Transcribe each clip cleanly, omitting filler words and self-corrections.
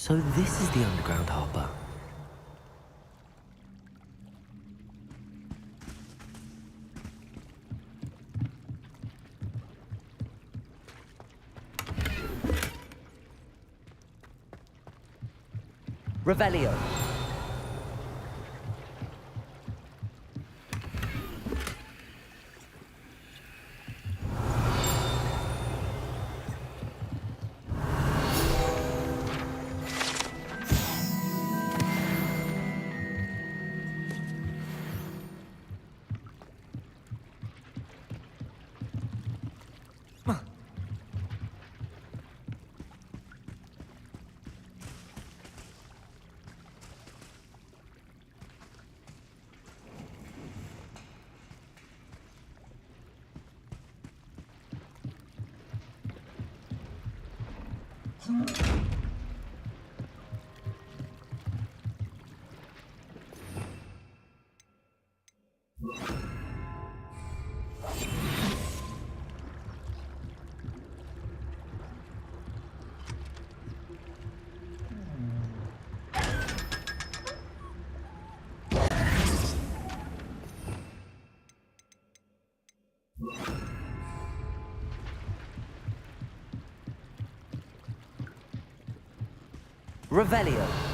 So this is the underground harbour. Revelio. Revelio.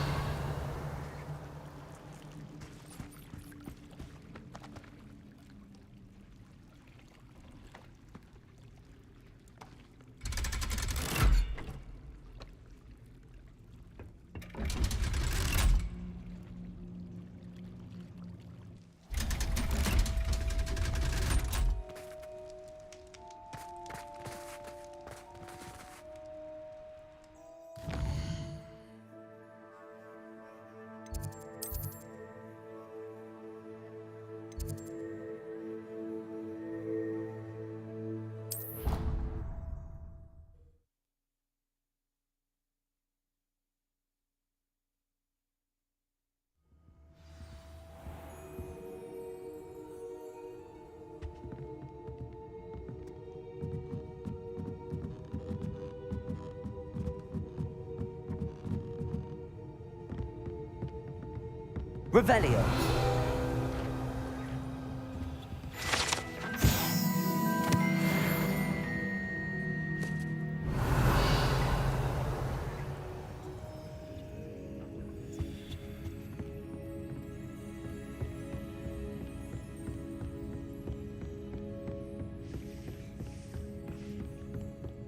Revelio.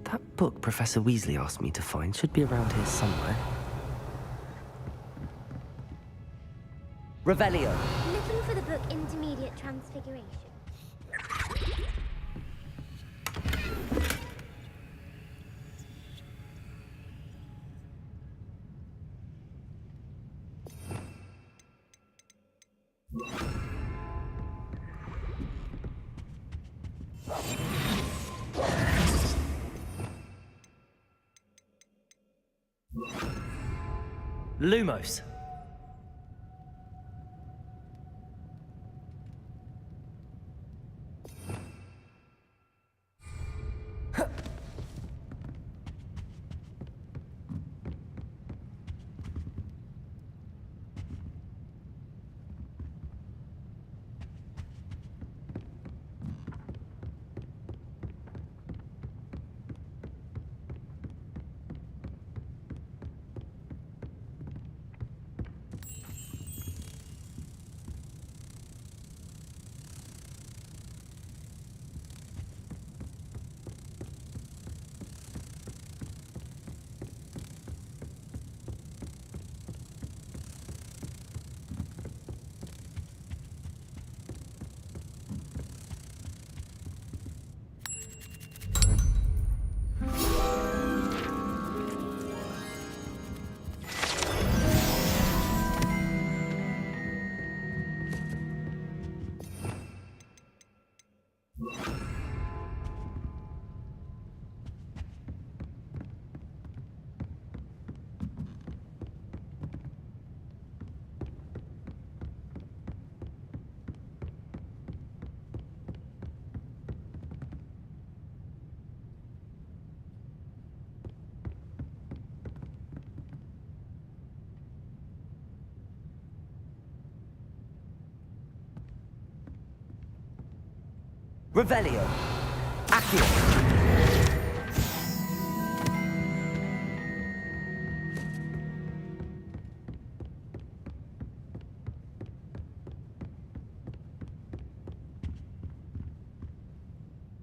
That book Professor Weasley asked me to find should be around here somewhere. Revelio. Looking for the book Intermediate Transfiguration. Lumos. Revelio. Accio.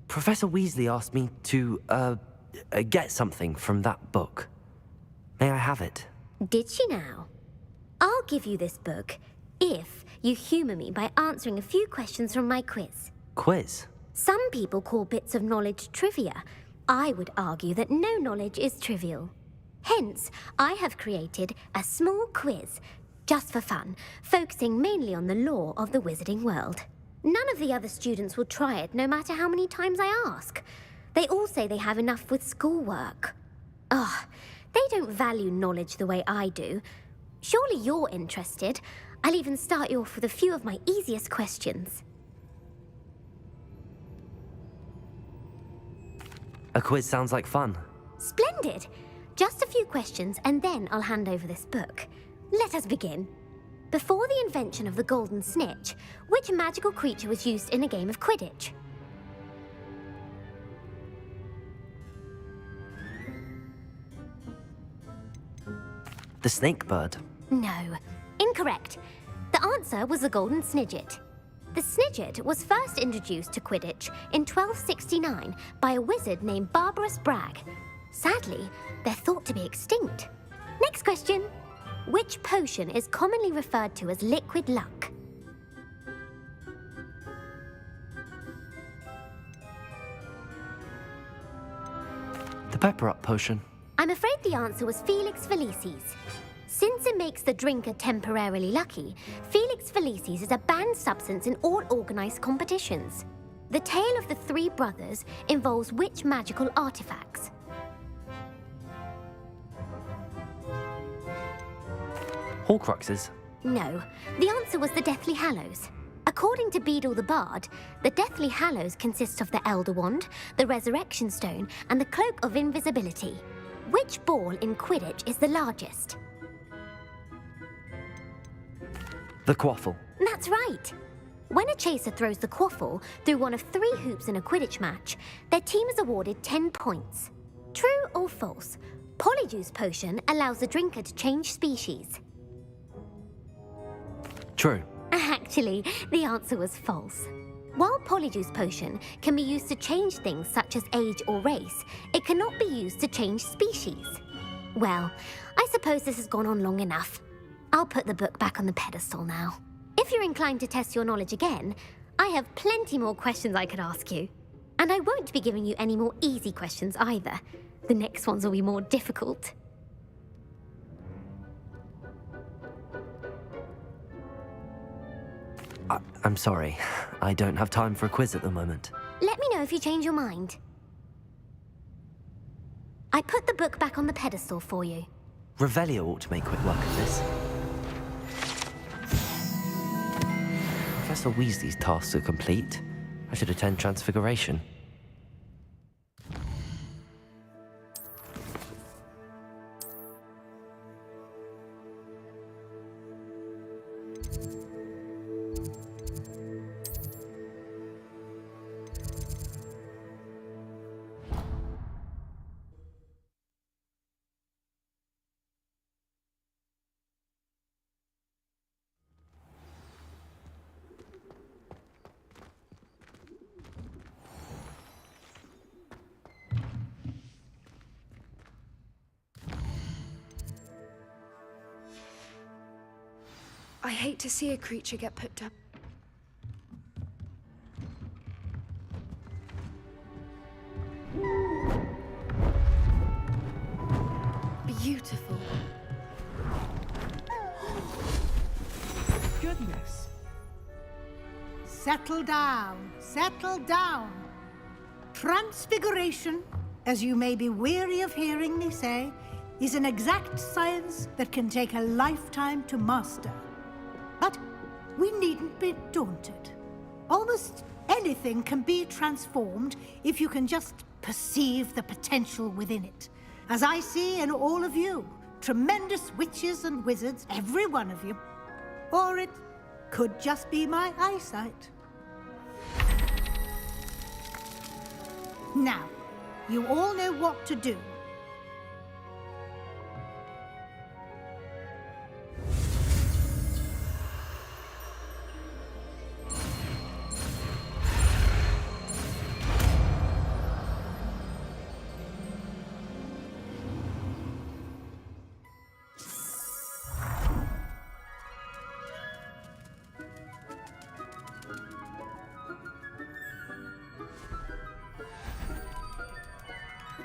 Professor Weasley asked me to, get something from that book. May I have it? Did she now? I'll give you this book if you humour me by answering a few questions from my quiz. Quiz? Some people call bits of knowledge trivia. I would argue that no knowledge is trivial. Hence, I have created a small quiz, just for fun, focusing mainly on the lore of the wizarding world. None of the other students will try it, no matter how many times I ask. They all say they have enough with schoolwork. Ugh, they don't value knowledge the way I do. Surely you're interested. I'll even start you off with a few of my easiest questions. A quiz sounds like fun. Splendid! Just a few questions, and then I'll hand over this book. Let us begin. Before the invention of the golden snitch, which magical creature was used in a game of Quidditch? The snake bird. No. Incorrect. The answer was the golden snidget. The snidget was first introduced to Quidditch in 1269 by a wizard named Barbarous Bragg. Sadly, they're thought to be extinct. Next question. Which potion is commonly referred to as liquid luck? The pepper-up potion. I'm afraid the answer was Felix Felicis. Since it makes the drinker temporarily lucky, Felix Felicis is a banned substance in all organised competitions. The tale of the three brothers involves which magical artifacts? Horcruxes. No, the answer was the Deathly Hallows. According to Beadle the Bard, the Deathly Hallows consists of the Elder Wand, the Resurrection Stone, and the Cloak of Invisibility. Which ball in Quidditch is the largest? The quaffle. That's right. When a chaser throws the quaffle through one of 3 hoops in a Quidditch match, their team is awarded 10 points. True or false? Polyjuice Potion allows the drinker to change species. True. Actually, the answer was false. While Polyjuice Potion can be used to change things such as age or race, it cannot be used to change species. Well, I suppose this has gone on long enough. I'll put the book back on the pedestal now. If you're inclined to test your knowledge again, I have plenty more questions I could ask you. And I won't be giving you any more easy questions either. The next ones will be more difficult. I'm sorry. I don't have time for a quiz at the moment. Let me know if you change your mind. I put the book back on the pedestal for you. Revelio ought to make quick work of this. Professor Weasley's tasks are complete. I should attend Transfiguration. I hate to see a creature get put down. Beautiful. Goodness. Settle down, settle down. Transfiguration, as you may be weary of hearing me say, is an exact science that can take a lifetime to master. But we needn't be daunted. Almost anything can be transformed if you can just perceive the potential within it. As I see in all of you, tremendous witches and wizards, every one of you. Or it could just be my eyesight. Now, you all know what to do.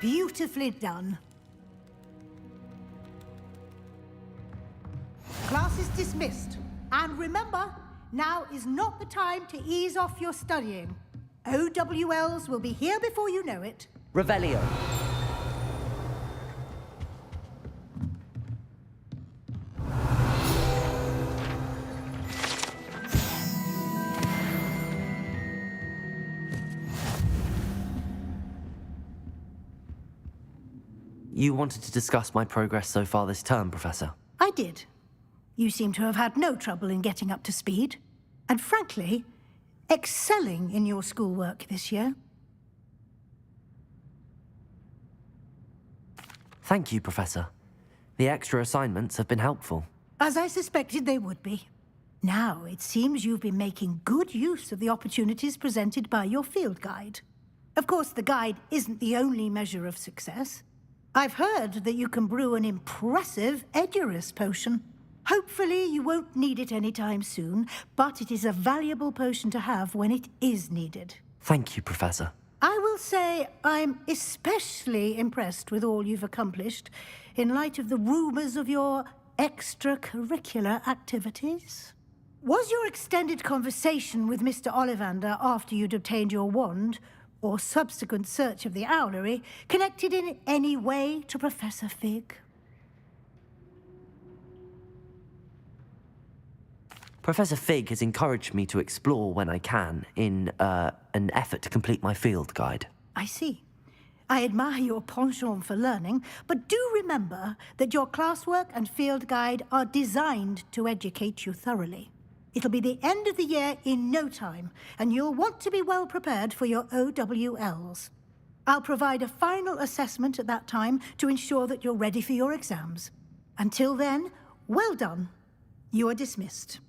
Beautifully done. Class is dismissed. And remember, now is not the time to ease off your studying. OWLs will be here before you know it. Revelio. You wanted to discuss my progress so far this term, Professor? I did. You seem to have had no trouble in getting up to speed. And frankly, excelling in your schoolwork this year. Thank you, Professor. The extra assignments have been helpful. As I suspected they would be. Now, it seems you've been making good use of the opportunities presented by your field guide. Of course, the guide isn't the only measure of success. I've heard that you can brew an impressive Edurus potion. Hopefully you won't need it anytime soon, but it is a valuable potion to have when it is needed. Thank you, Professor. I will say I'm especially impressed with all you've accomplished in light of the rumors of your extracurricular activities. Was your extended conversation with Mr. Ollivander after you'd obtained your wand, or subsequent search of the owlery, connected in any way to Professor Fig? Professor Fig has encouraged me to explore when I can in an effort to complete my field guide. I see. I admire your penchant for learning, but do remember that your classwork and field guide are designed to educate you thoroughly. It'll be the end of the year in no time, and you'll want to be well prepared for your OWLs. I'll provide a final assessment at that time to ensure that you're ready for your exams. Until then, well done. You are dismissed.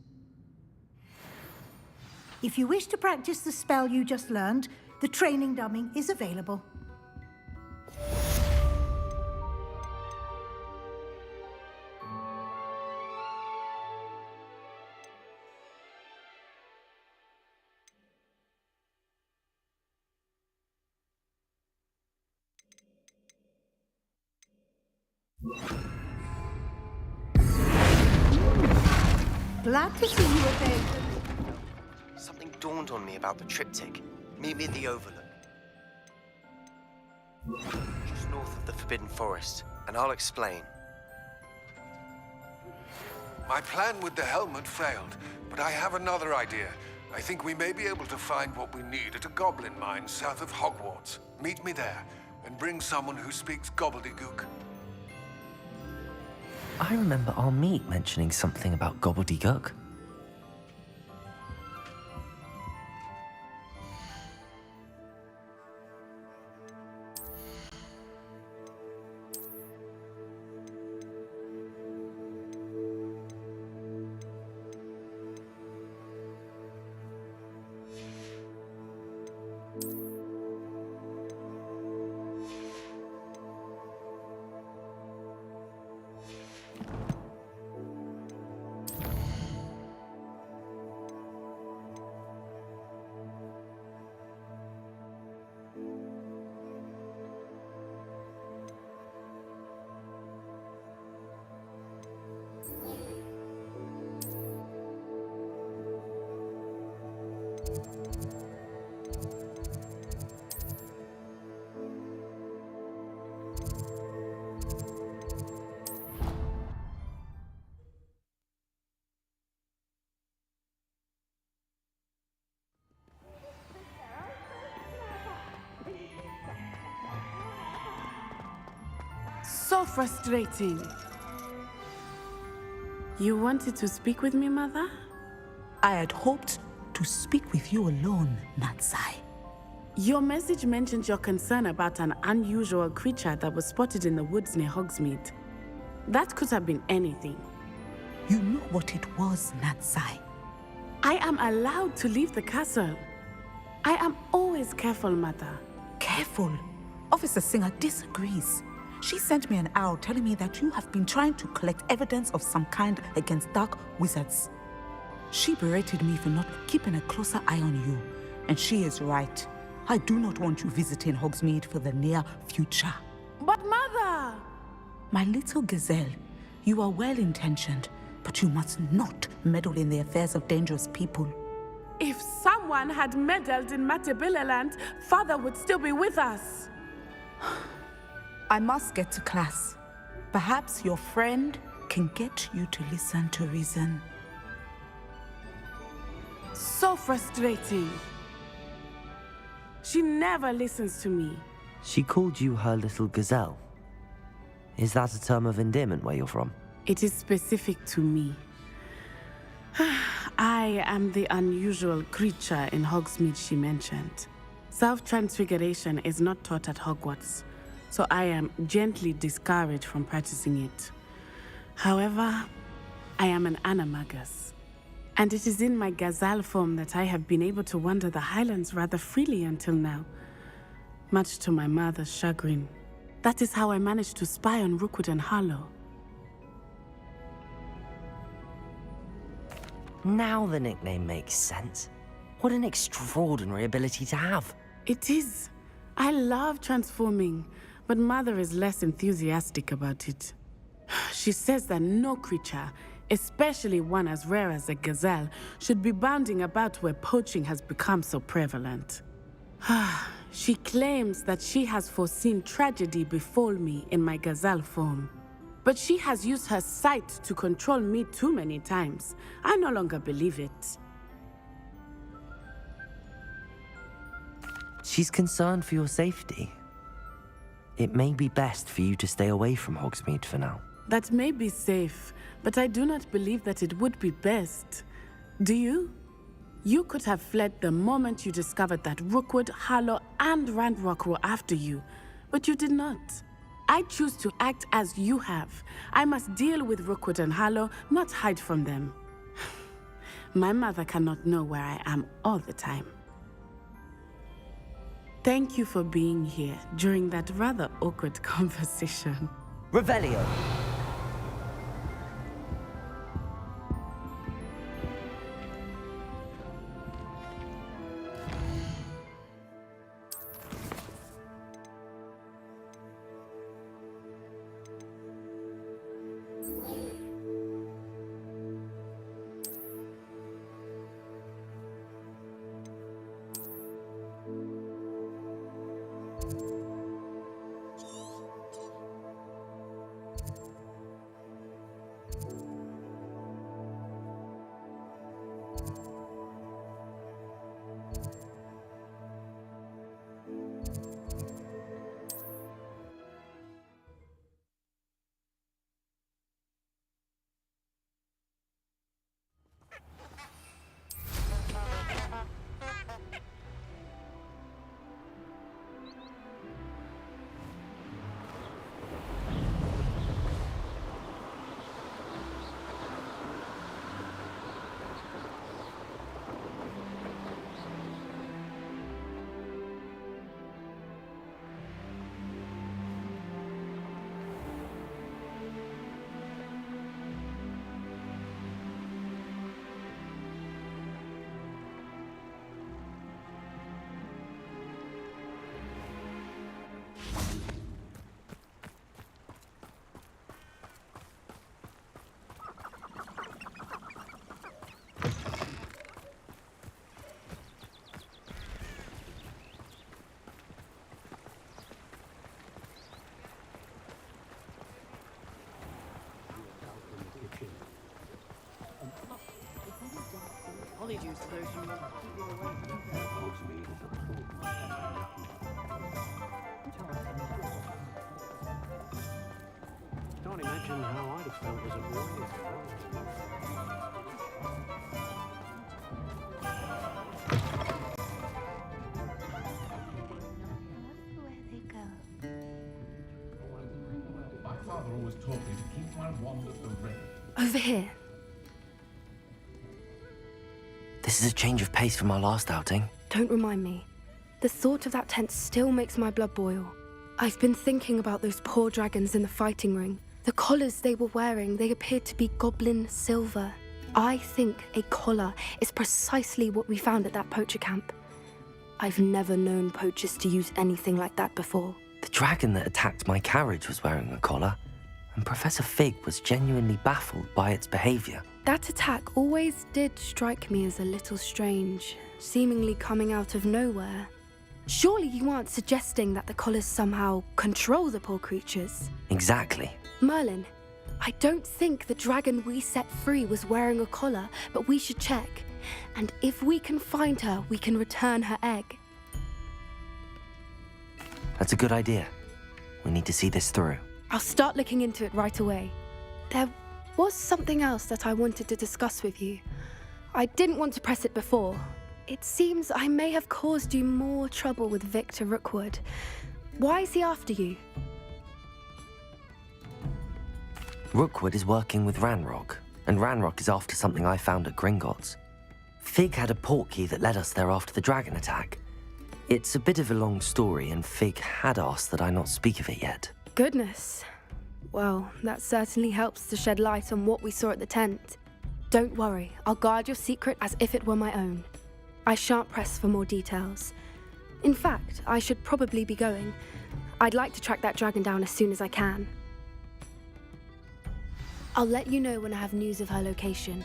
If you wish to practice the spell you just learned, the training dummy is available. Glad to see you again. Something dawned on me about the triptych. Meet me at the Overlook. Just north of the Forbidden Forest, and I'll explain. My plan with the helmet failed, but I have another idea. I think we may be able to find what we need at a goblin mine south of Hogwarts. Meet me there, and bring someone who speaks gobbledygook. I remember our meet mentioning something about gobbledygook. So frustrating. You wanted to speak with me, Mother? I had hoped to speak with you alone, Natsai. Your message mentioned your concern about an unusual creature that was spotted in the woods near Hogsmeade. That could have been anything. You know what it was, Natsai. I am allowed to leave the castle. I am always careful, Mother. Careful. Officer Singer disagrees. She sent me an owl telling me that you have been trying to collect evidence of some kind against dark wizards. She berated me for not keeping a closer eye on you, and she is right. I do not want you visiting Hogsmeade for the near future. But Mother! My little gazelle, you are well-intentioned, but you must not meddle in the affairs of dangerous people. If someone had meddled in Matabeleland, Father would still be with us. I must get to class. Perhaps your friend can get you to listen to reason. So frustrating. She never listens to me. She called you her little gazelle. Is that a term of endearment where you're from? It is specific to me. I am the unusual creature in Hogsmeade she mentioned. Self-transfiguration is not taught at Hogwarts, so I am gently discouraged from practicing it. However, I am an animagus, and it is in my gazelle form that I have been able to wander the Highlands rather freely until now, much to my mother's chagrin. That is how I managed to spy on Rookwood and Harlow. Now the nickname makes sense. What an extraordinary ability to have. It is. I love transforming, but Mother is less enthusiastic about it. She says that no creature, especially one as rare as a gazelle, should be bounding about where poaching has become so prevalent. She claims that she has foreseen tragedy befall me in my gazelle form. But she has used her sight to control me too many times. I no longer believe it. She's concerned for your safety. It may be best for you to stay away from Hogsmeade for now. That may be safe, but I do not believe that it would be best. Do you? You could have fled the moment you discovered that Rookwood, Harlow, and Ranrock were after you, but you did not. I choose to act as you have. I must deal with Rookwood and Harlow, not hide from them. My mother cannot know where I am all the time. Thank you for being here during that rather awkward conversation. Revelio! Can't imagine how I'd have felt as a boy. father always taught me to keep my wand at the ready. Over here. This is a change of pace from our last outing. Don't remind me. The thought of that tent still makes my blood boil. I've been thinking about those poor dragons in the fighting ring. The collars they were wearing, they appeared to be goblin silver. I think a collar is precisely what we found at that poacher camp. I've never known poachers to use anything like that before. The dragon that attacked my carriage was wearing a collar, and Professor Fig was genuinely baffled by its behavior. That attack always did strike me as a little strange, seemingly coming out of nowhere. Surely you aren't suggesting that the collars somehow control the poor creatures? Exactly. Merlin, I don't think the dragon we set free was wearing a collar, but we should check. And if we can find her, we can return her egg. That's a good idea. We need to see this through. I'll start looking into it right away. There was something else that I wanted to discuss with you. I didn't want to press it before. It seems I may have caused you more trouble with Victor Rookwood. Why is he after you? Rookwood is working with Ranrock, and Ranrock is after something I found at Gringotts. Fig had a portkey that led us there after the dragon attack. It's a bit of a long story, and Fig had asked that I not speak of it yet. Goodness. Well, that certainly helps to shed light on what we saw at the tent. Don't worry, I'll guard your secret as if it were my own. I shan't press for more details. In fact, I should probably be going. I'd like to track that dragon down as soon as I can. I'll let you know when I have news of her location.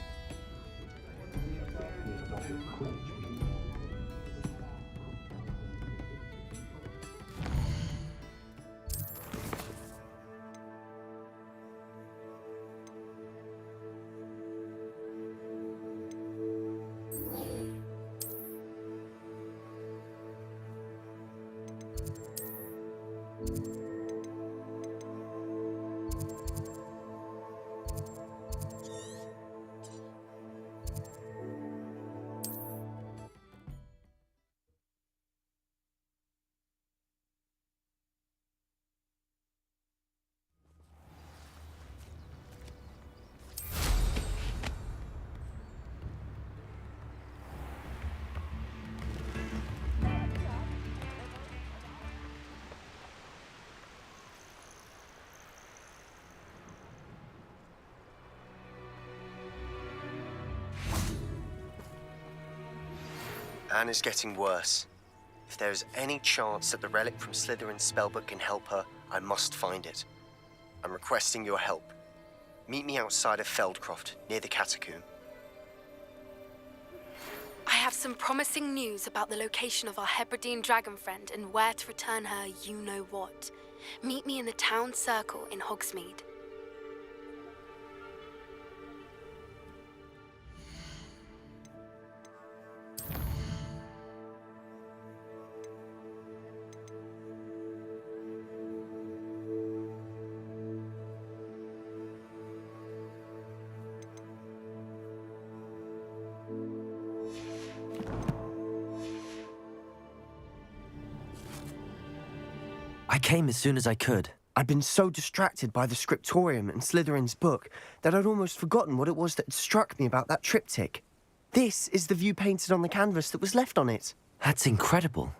Anne is getting worse. If there is any chance that the relic from Slytherin's spellbook can help her, I must find it. I'm requesting your help. Meet me outside of Feldcroft, near the Catacomb. I have some promising news about the location of our Hebridean dragon friend and where to return her you-know-what. Meet me in the town circle in Hogsmeade. I came as soon as I could. I'd been so distracted by the scriptorium and Slytherin's book that I'd almost forgotten what it was that had struck me about that triptych. This is the view painted on the canvas that was left on it. That's incredible.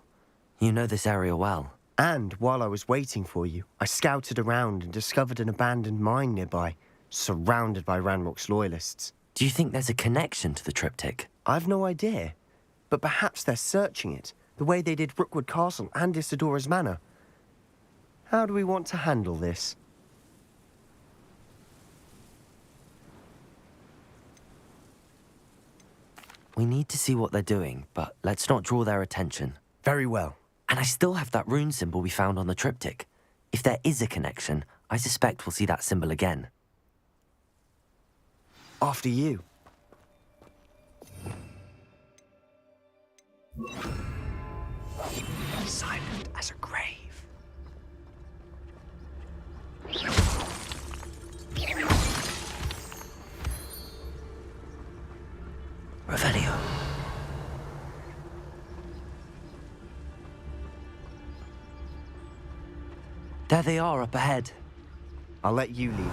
You know this area well. And while I was waiting for you, I scouted around and discovered an abandoned mine nearby, surrounded by Ranrock's loyalists. Do you think there's a connection to the triptych? I've no idea, but perhaps they're searching it, the way they did Rookwood Castle and Isidora's Manor. How do we want to handle this? We need to see what they're doing, but let's not draw their attention. Very well. And I still have that rune symbol we found on the triptych. If there is a connection, I suspect we'll see that symbol again. After you. Silent as a grave. Revelio. There they are up ahead. I'll let you lead.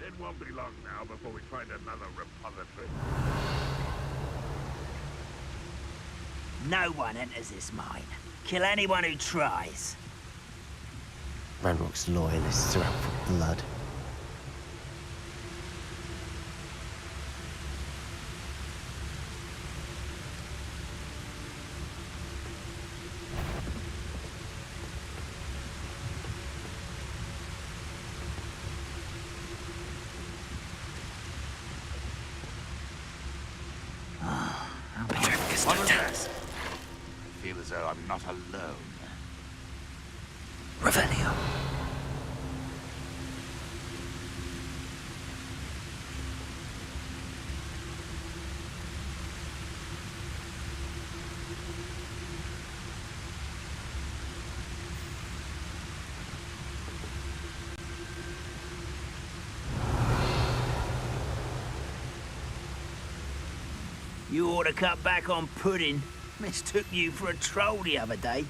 It won't be long now before we find another repository. No one enters this mine. Kill anyone who tries. Ranrock's loyalists are out for blood. I feel as though I'm not alone. Revelio. You ought to cut back on pudding. Mistook you for a troll the other day.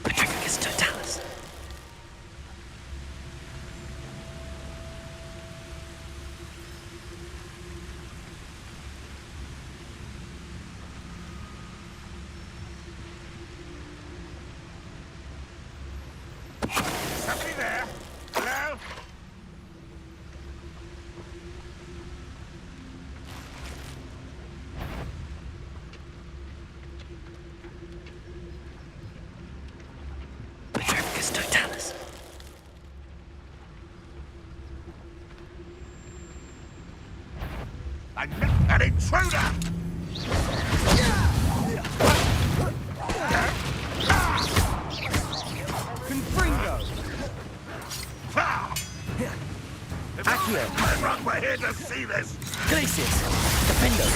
Petrificus totalis. Somebody there? Hello? Petrificus totalis. I'm an intruder! Confringo! Accio! Ranrock, we're here to see this! Glacius. Defendo.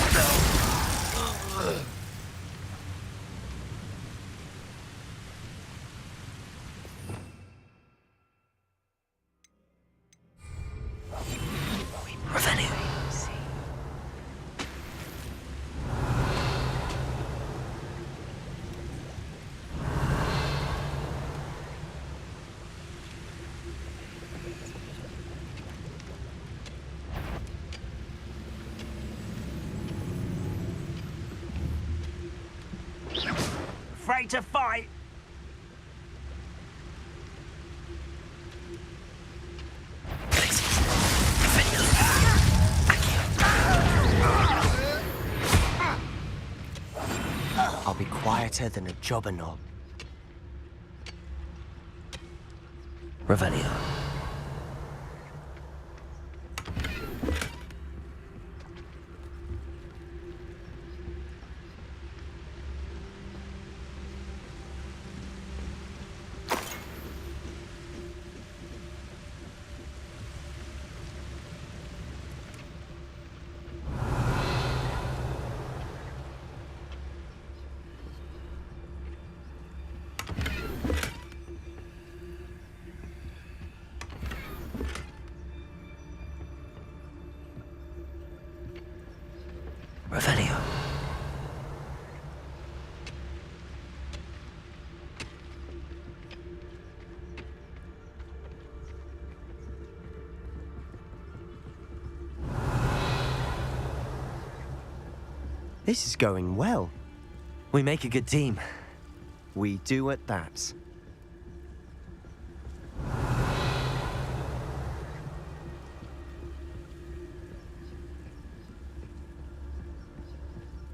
Revelio. Afraid to fight? Glacius. Defendo. I'll be quieter than a jobber knob. Revelio. Revelio. This is going well. We make a good team. We do at that.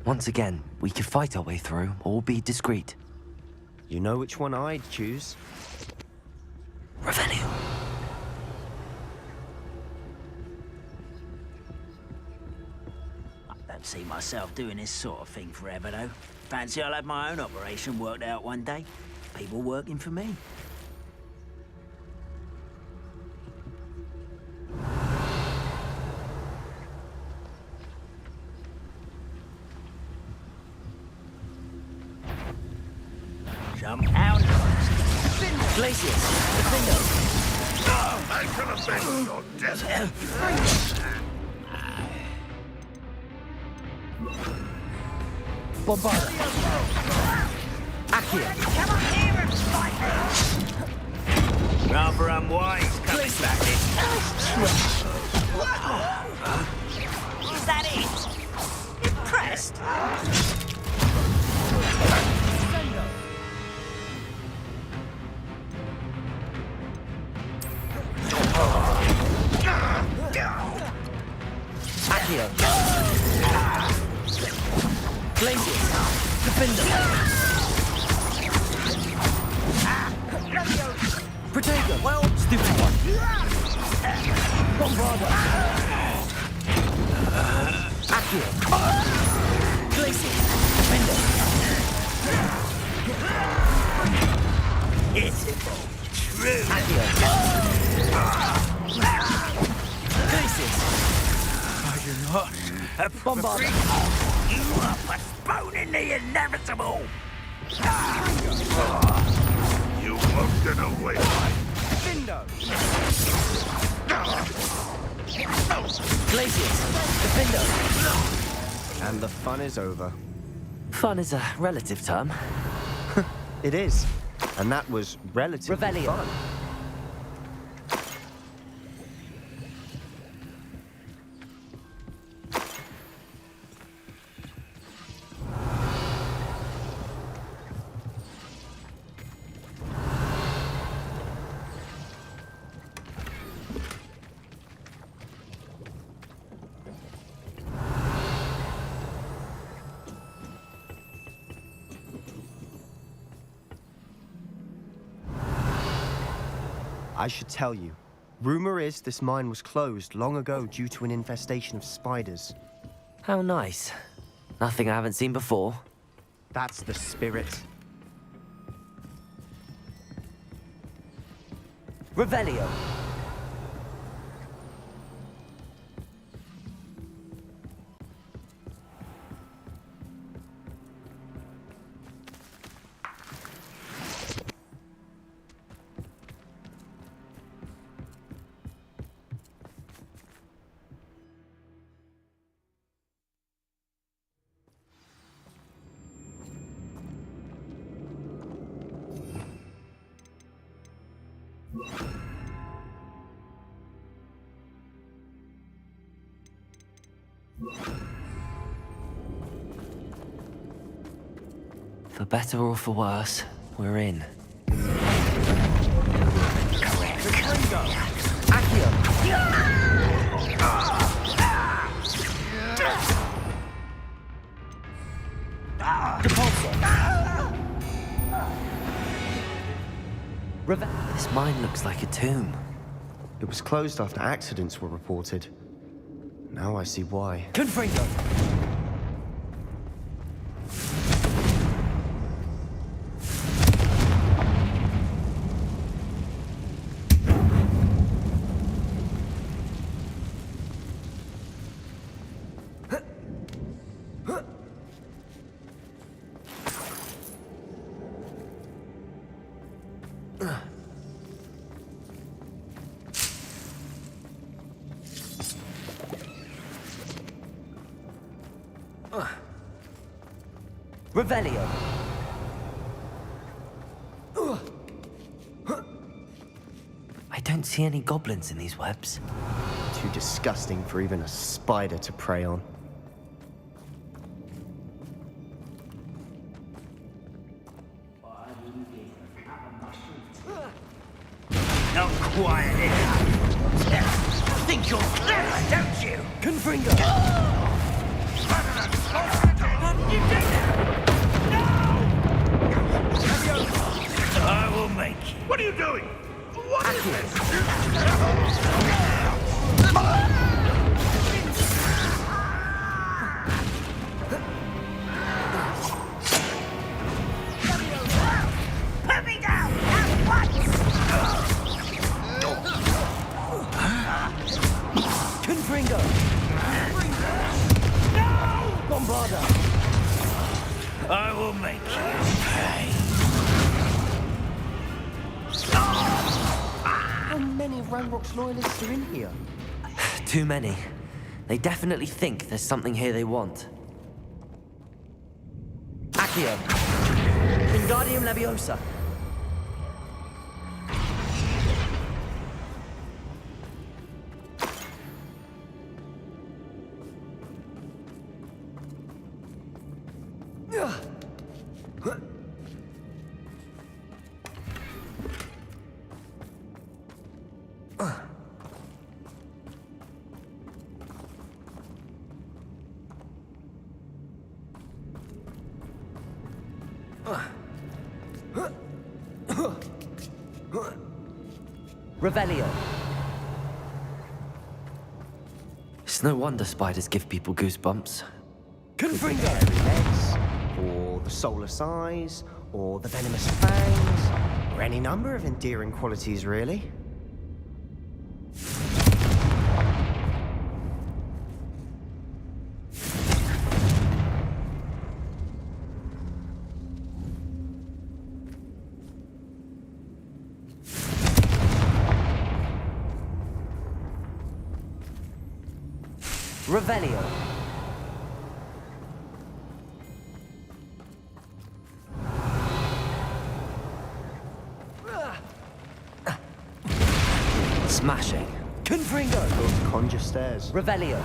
Once again, we could fight our way through or be discreet. You know which one I'd choose. Revelio. I don't see myself doing this sort of thing forever, though. Fancy I'll have my own operation worked out one day. People working for me. Jump out. Glacius. Defendo. I can avenge your death! Bombarda. Accio. Come on here and fight me! Rather unwise coming back in. Is that it? Impressed? Accio. Glacius. Defender. Protego. Well, stupid one. Bombarda. Accio. Glacius. Defender. Pitiful. True. Accio. Glacius. Are you not a Bombarda. You are postponing the inevitable. You won't get away. Glacius. Defender. And the fun is over. Fun is a relative term. It is. And that was relatively Revelio. fun. I should tell you. Rumor is this mine was closed long ago due to an infestation of spiders. How nice. Nothing I haven't seen before. That's the spirit. Revelio. For better or for worse, we're in. This mine looks like a tomb. It was closed after accidents were reported. Now I see why. Confringo! Revelio. I don't see any goblins in these webs. Too disgusting for even a spider to prey on. Not quiet enough. Think you're clever, don't you? Confringo! I will make you. What are you doing? What is this? Put me down at once! Confringo! Bombarda! I will make you pay. How many Ranrock's loyalists are in here? Too many. They definitely think there's something here they want. Accio. Wingardium Leviosa. Revelio. It's no wonder spiders give people goosebumps. Confringo! Legs, or the soulless eyes, or the venomous fangs, or any number of endearing qualities, really. Revelio. Smashing. Confringo! Conjure stairs. Revelio.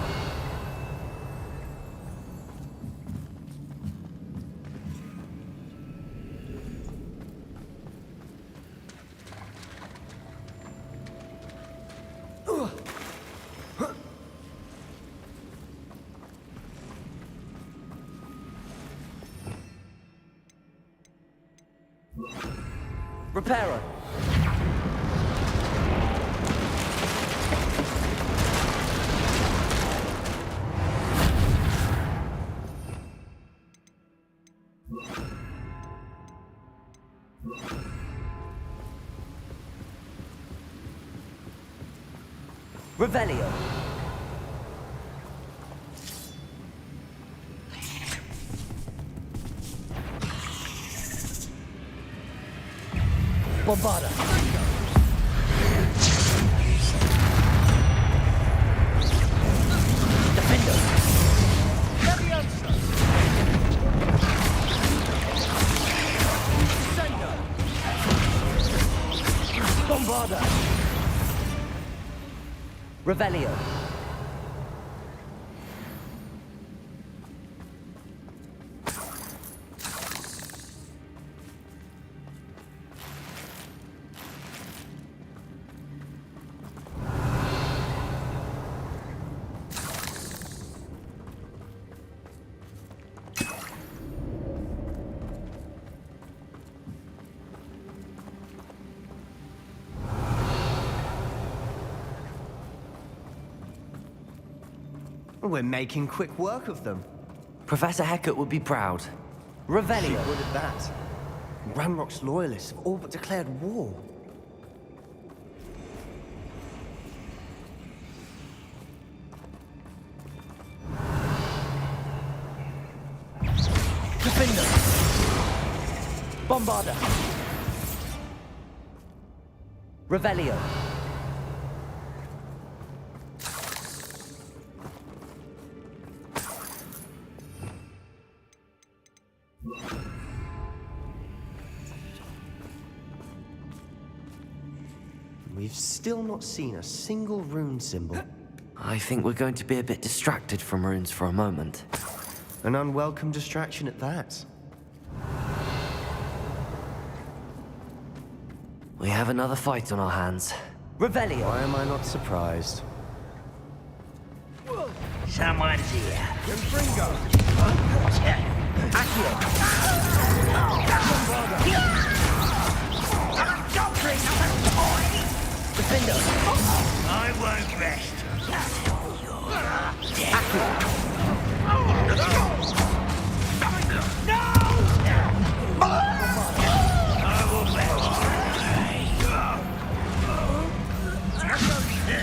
Reparo. Revelio. Bombarda. Defender. Bombarda. Revelio. We're making quick work of them. Professor Hecat would be proud. Revelio. Good at that. Ranrock's loyalists have all but declared war. Defender. Bombarda. Revelio. We've still not seen a single rune symbol. I think we're going to be a bit distracted from runes for a moment. An unwelcome distraction at that. We have another fight on our hands. Revelio. Why am I not surprised? Someone's here. Confringo! Defender. I won't rest.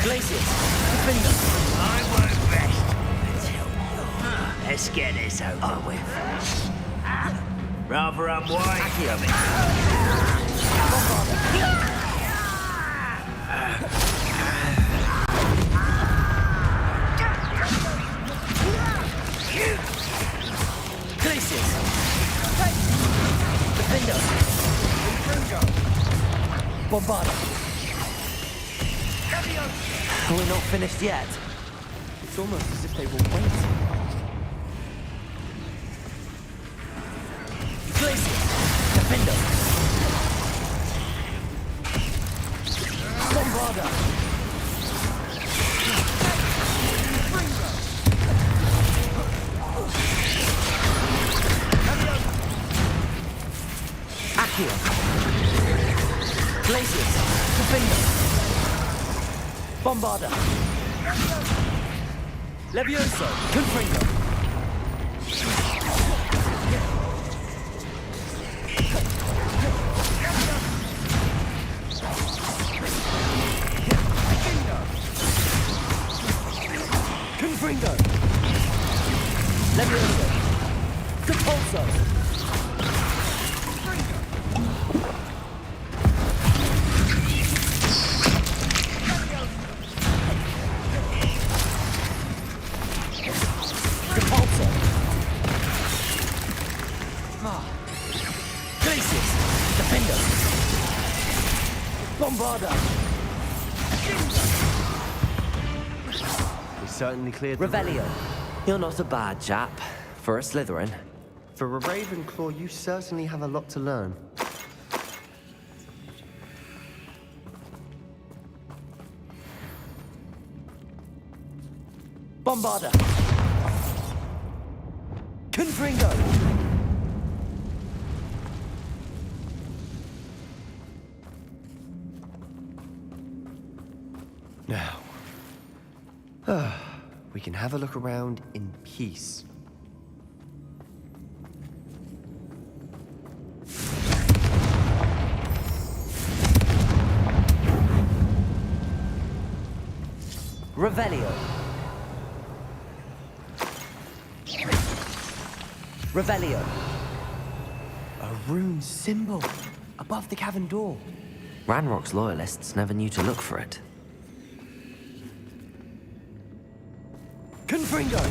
Glacius. Defender. I won't rest until let's get this over with. Rather unwise. Glacius. Bombarda! We're not finished yet. It's almost as if they were waiting. Glacier! Defender! Bombarda! Accio! Glaciers! Defender! Bombarda! Levioso! Confringo! Confringo! Levioso! Capulso! Capulso! Glacius! Defender! Bombarda! We certainly cleared the Revelio. room. You're not a bad chap. For a Slytherin. For a Ravenclaw, you certainly have a lot to learn. Bombarda! Confringo! Now, we can have a look around in peace. Revelio. Revelio. A rune symbol above the cavern door. Ranrock's loyalists never knew to look for it. Confringo!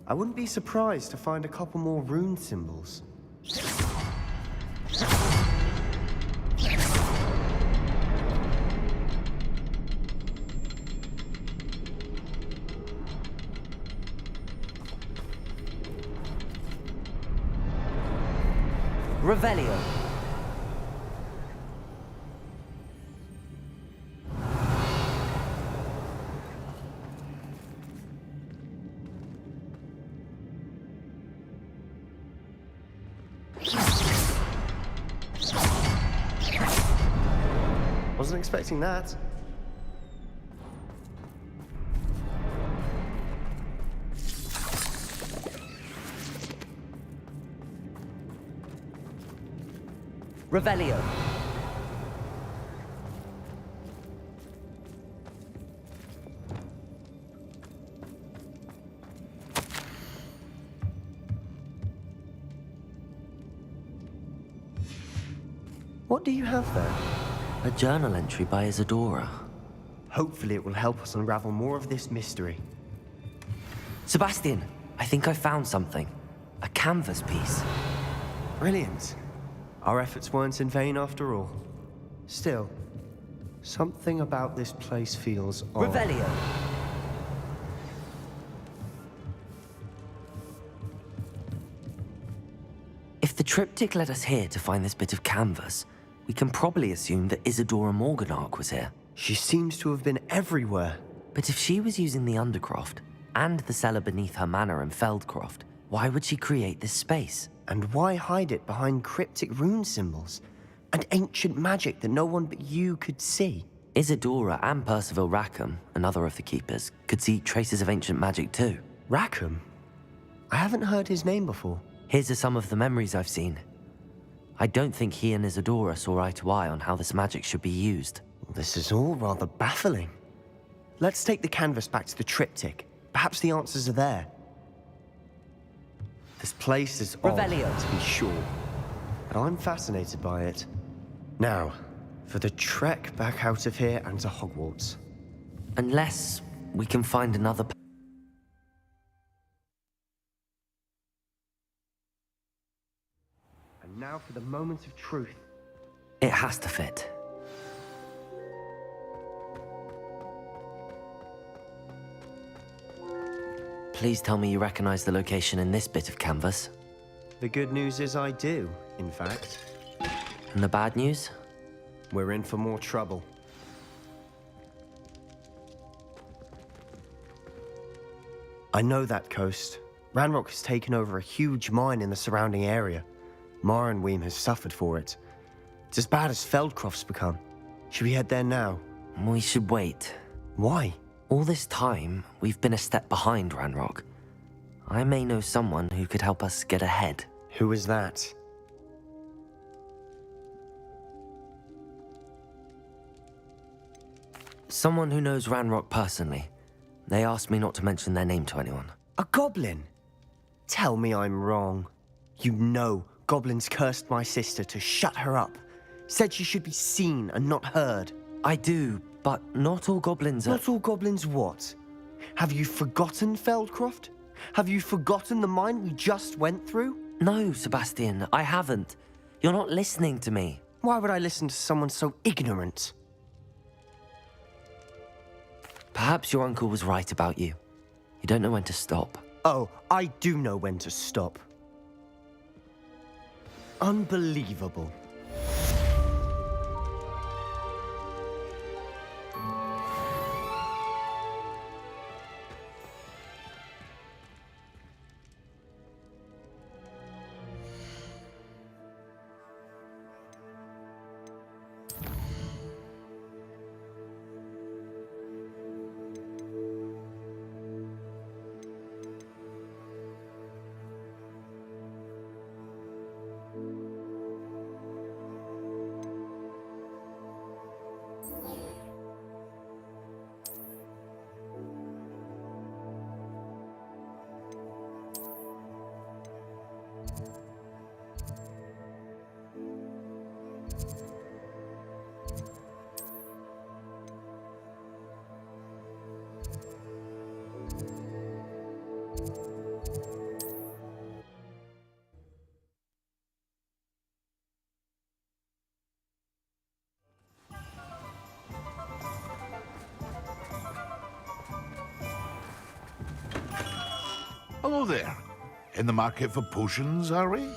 I wouldn't be surprised to find a couple more rune symbols. Revelio. Wasn't expecting that. Revelio. What do you have there? A journal entry by Isadora. Hopefully it will help us unravel more of this mystery. Sebastian, I think I found something. A canvas piece. Brilliant. Our efforts weren't in vain after all. Still, something about this place feels odd. Revelio. If the triptych led us here to find this bit of canvas, we can probably assume that Isadora Morganach was here. She seems to have been everywhere. But if she was using the Undercroft, and the cellar beneath her manor in Feldcroft, why would she create this space? And why hide it behind cryptic rune symbols? And ancient magic that no one but you could see? Isadora and Percival Rackham, another of the Keepers, could see traces of ancient magic too. Rackham? I haven't heard his name before. Here's some of the memories I've seen. I don't think he and Isadora saw eye to eye on how this magic should be used. This is all rather baffling. Let's take the canvas back to the triptych. Perhaps the answers are there. The This place is odd, Revelio. to be sure. And I'm fascinated by it. Now, for the trek back out of here and to Hogwarts. Unless we can find another... And now for the moment of truth. It has to fit. Please tell me you recognize the location in this bit of canvas. The good news is I do, in fact. And the bad news? We're in for more trouble. I know that coast. Ranrock has taken over a huge mine in the surrounding area. Marrenweem has suffered for it. It's as bad as Feldcroft's become. Should we head there now? We should wait. Why? All this time, we've been a step behind Ranrock. I may know someone who could help us get ahead. Who is that? Someone who knows Ranrock personally. They asked me not to mention their name to anyone. A goblin? Tell me I'm wrong. You know goblins cursed my sister to shut her up. Said she should be seen and not heard. I do, but not all goblins are... Not all goblins what? Have you forgotten Feldcroft? Have you forgotten the mine we just went through? No, Sebastian, I haven't. You're not listening to me. Why would I listen to someone so ignorant? Perhaps your uncle was right about you. You don't know when to stop. Oh, I do know when to stop. Unbelievable. Hello there. In the market for potions, are we?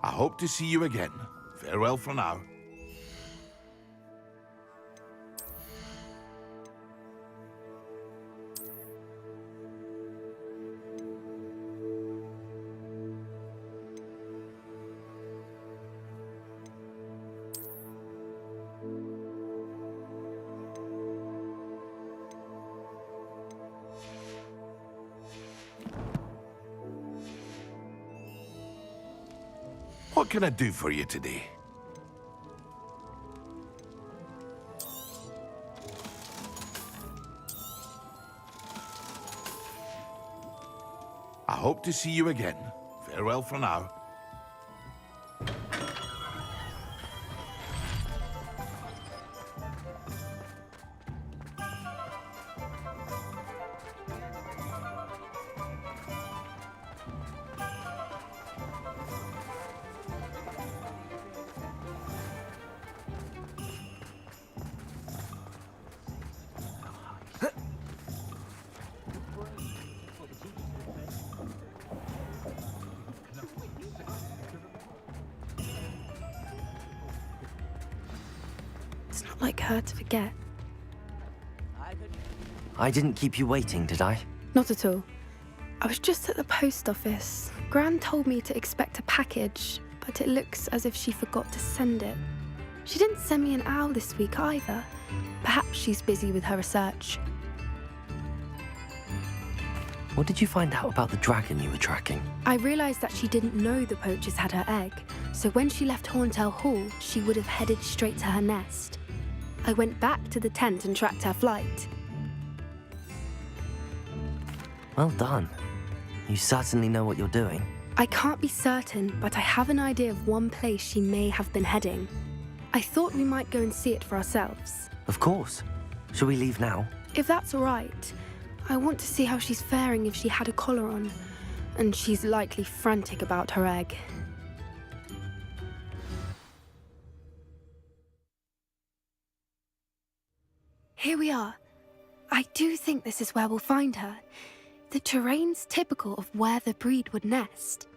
I hope to see you again. Farewell for now. What can I do for you today? I hope to see you again. Farewell for now. It's not like her to forget. I didn't keep you waiting, did I? Not at all. I was just at the post office. Gran told me to expect a package, but it looks as if she forgot to send it. She didn't send me an owl this week either. Perhaps she's busy with her research. What did you find out about the dragon you were tracking? I realised that she didn't know the poachers had her egg, so when she left Horntail Hall, she would have headed straight to her nest. I went back to the tent and tracked her flight. Well done. You certainly know what you're doing. I can't be certain, but I have an idea of one place she may have been heading. I thought we might go and see it for ourselves. Of course. Shall we leave now? If that's all right, I want to see how she's faring if she had a collar on, and she's likely frantic about her egg. Here we are. I do think this is where we'll find her. The terrain's typical of where the breed would nest.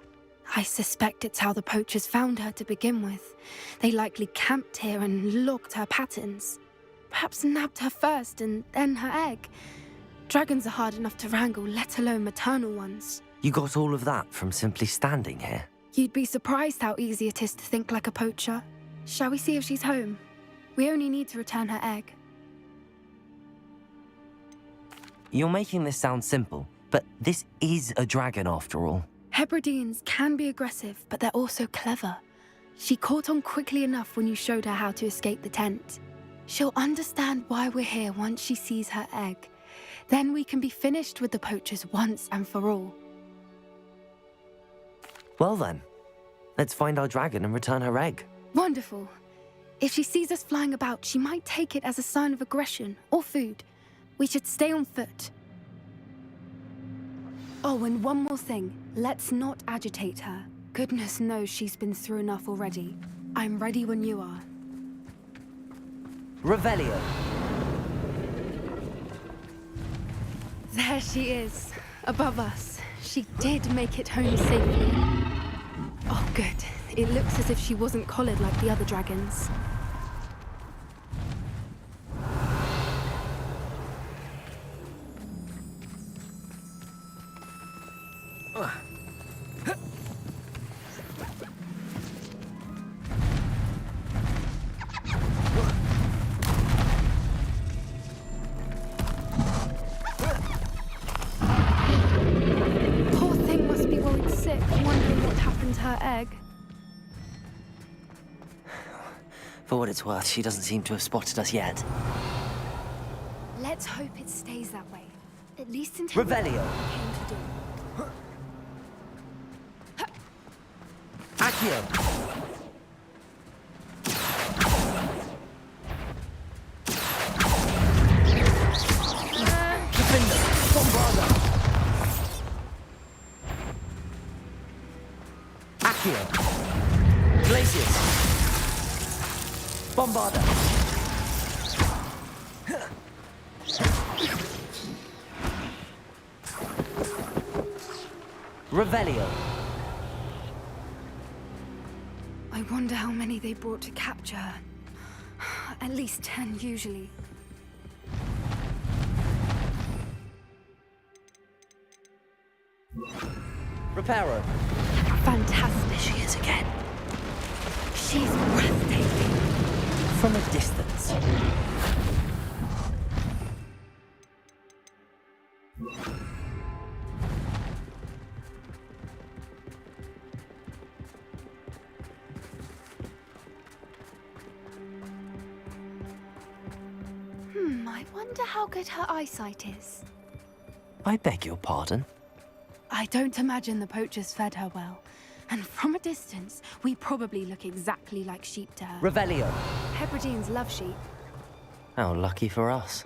I suspect it's how the poachers found her to begin with. They likely camped here and logged her patterns. Perhaps nabbed her first and then her egg. Dragons are hard enough to wrangle, let alone maternal ones. You got all of that from simply standing here? You'd be surprised how easy it is to think like a poacher. Shall we see if she's home? We only need to return her egg. You're making this sound simple, but this is a dragon after all. Hebrideans can be aggressive, but they're also clever. She caught on quickly enough when you showed her how to escape the tent. She'll understand why we're here once she sees her egg. Then we can be finished with the poachers once and for all. Well then, let's find our dragon and return her egg. Wonderful. If she sees us flying about, she might take it as a sign of aggression or food. We should stay on foot. Oh, and one more thing. Let's not agitate her. Goodness knows she's been through enough already. I'm ready when you are. Revelio. There she is, above us. She did make it home safely. Oh, good. It looks as if she wasn't collared like the other dragons. Poor thing must be worried sick, wondering what happened to her egg. For what it's worth, she doesn't seem to have spotted us yet. Let's hope it stays that way. At least until we Revelio. know what we came to do. Accio. Defender. Bombarda. Accio. Glacius. Bombarda. Revelio. I wonder how many they brought to capture her. At least 10 usually. Reparo. Fantastic. There she is again. She's breathtaking. From a distance. I wonder how good her eyesight is. I beg your pardon? I don't imagine the poachers fed her well. And from a distance, we probably look exactly like sheep to her. Revelio. Hebrideans love sheep. How lucky for us.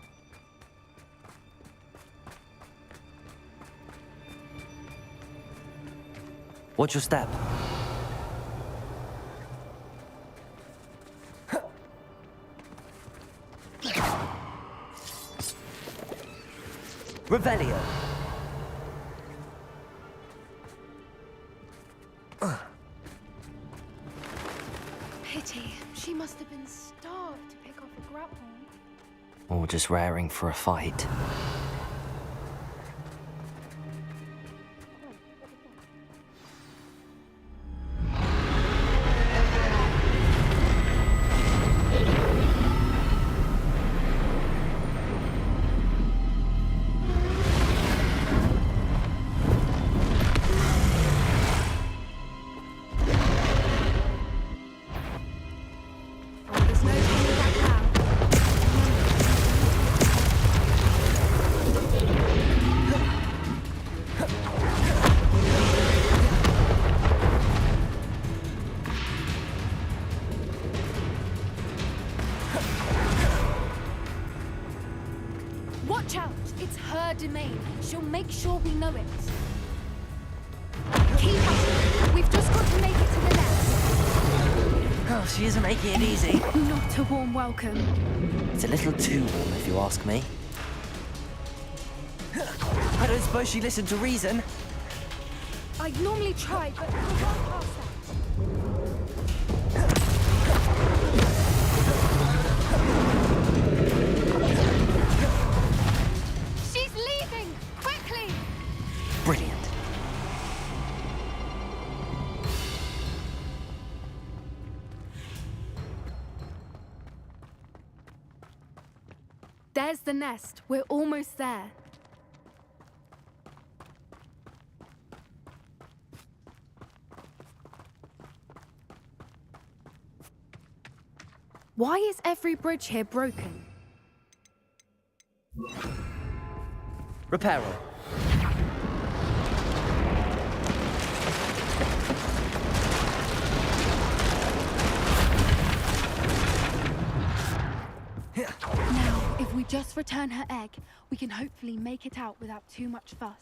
Watch your step. Revelio. Pity. She must have been starved to pick off a grapple. Or just raring for a fight. There's no coming back now. Watch out! It's her domain. She'll make sure we know it. Keep up! We've just got to make it to the nest. Oh, she isn't making it easy. Not a warm welcome. It's a little too warm, if you ask me. I don't suppose she listened to reason. I'd normally try, but we're well past that. She's leaving! Quickly! Brilliant. There's the nest. We're almost there. Why is every bridge here broken? Repair her. Now, if we just return her egg, we can hopefully make it out without too much fuss.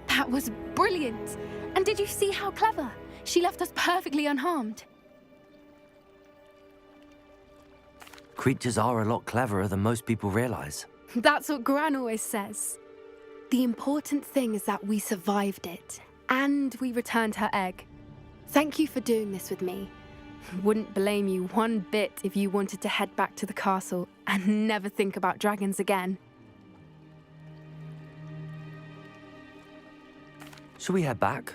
That was brilliant! And did you see how clever? She left us perfectly unharmed. Creatures are a lot cleverer than most people realize. That's what Gran always says. The important thing is that we survived it, and we returned her egg. Thank you for doing this with me. Wouldn't blame you one bit if you wanted to head back to the castle and never think about dragons again. Shall we head back?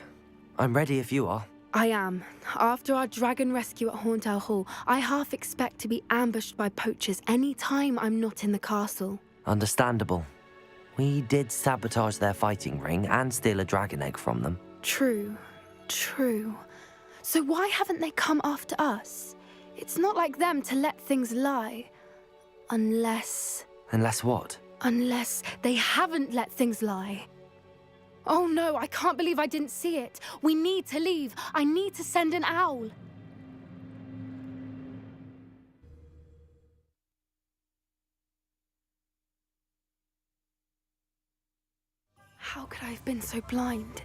I'm ready if you are. I am. After our dragon rescue at Hauntow Hall, I half expect to be ambushed by poachers any time I'm not in the castle. Understandable. We did sabotage their fighting ring and steal a dragon egg from them. True. So why haven't they come after us? It's not like them to let things lie. Unless what? Unless they haven't let things lie. Oh no, I can't believe I didn't see it. We need to leave. I need to send an owl. How could I have been so blind?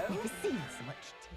Never seen so much tea.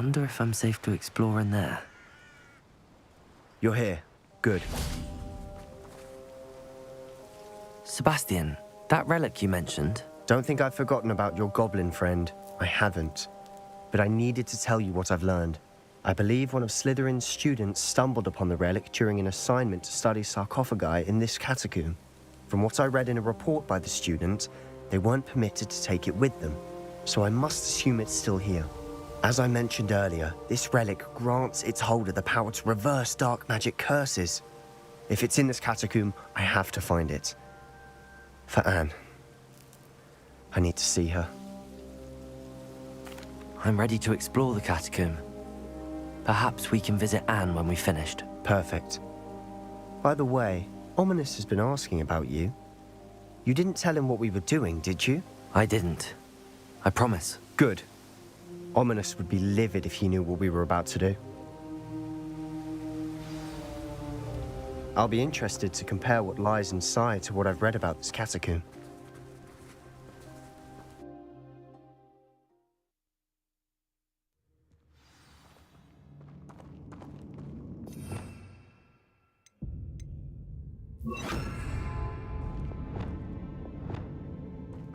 Wonder if I'm safe to explore in there. You're here. Good. Sebastian, that relic you mentioned, Don't think I've forgotten about your goblin friend. I haven't. But I needed to tell you what I've learned. I believe one of Slytherin's students stumbled upon the relic during an assignment to study sarcophagi in this catacomb. From what I read in a report by the student, they weren't permitted to take it with them, so I must assume it's still here. As I mentioned earlier, this relic grants its holder the power to reverse dark magic curses. If it's in this catacomb, I have to find it. For Anne. I need to see her. I'm ready to explore the catacomb. Perhaps we can visit Anne when we've finished. Perfect. By the way, Ominous has been asking about you. You didn't tell him what we were doing, did you? I didn't. I promise. Good. Ominous would be livid if he knew what we were about to do. I'll be interested to compare what lies inside to what I've read about this catacomb.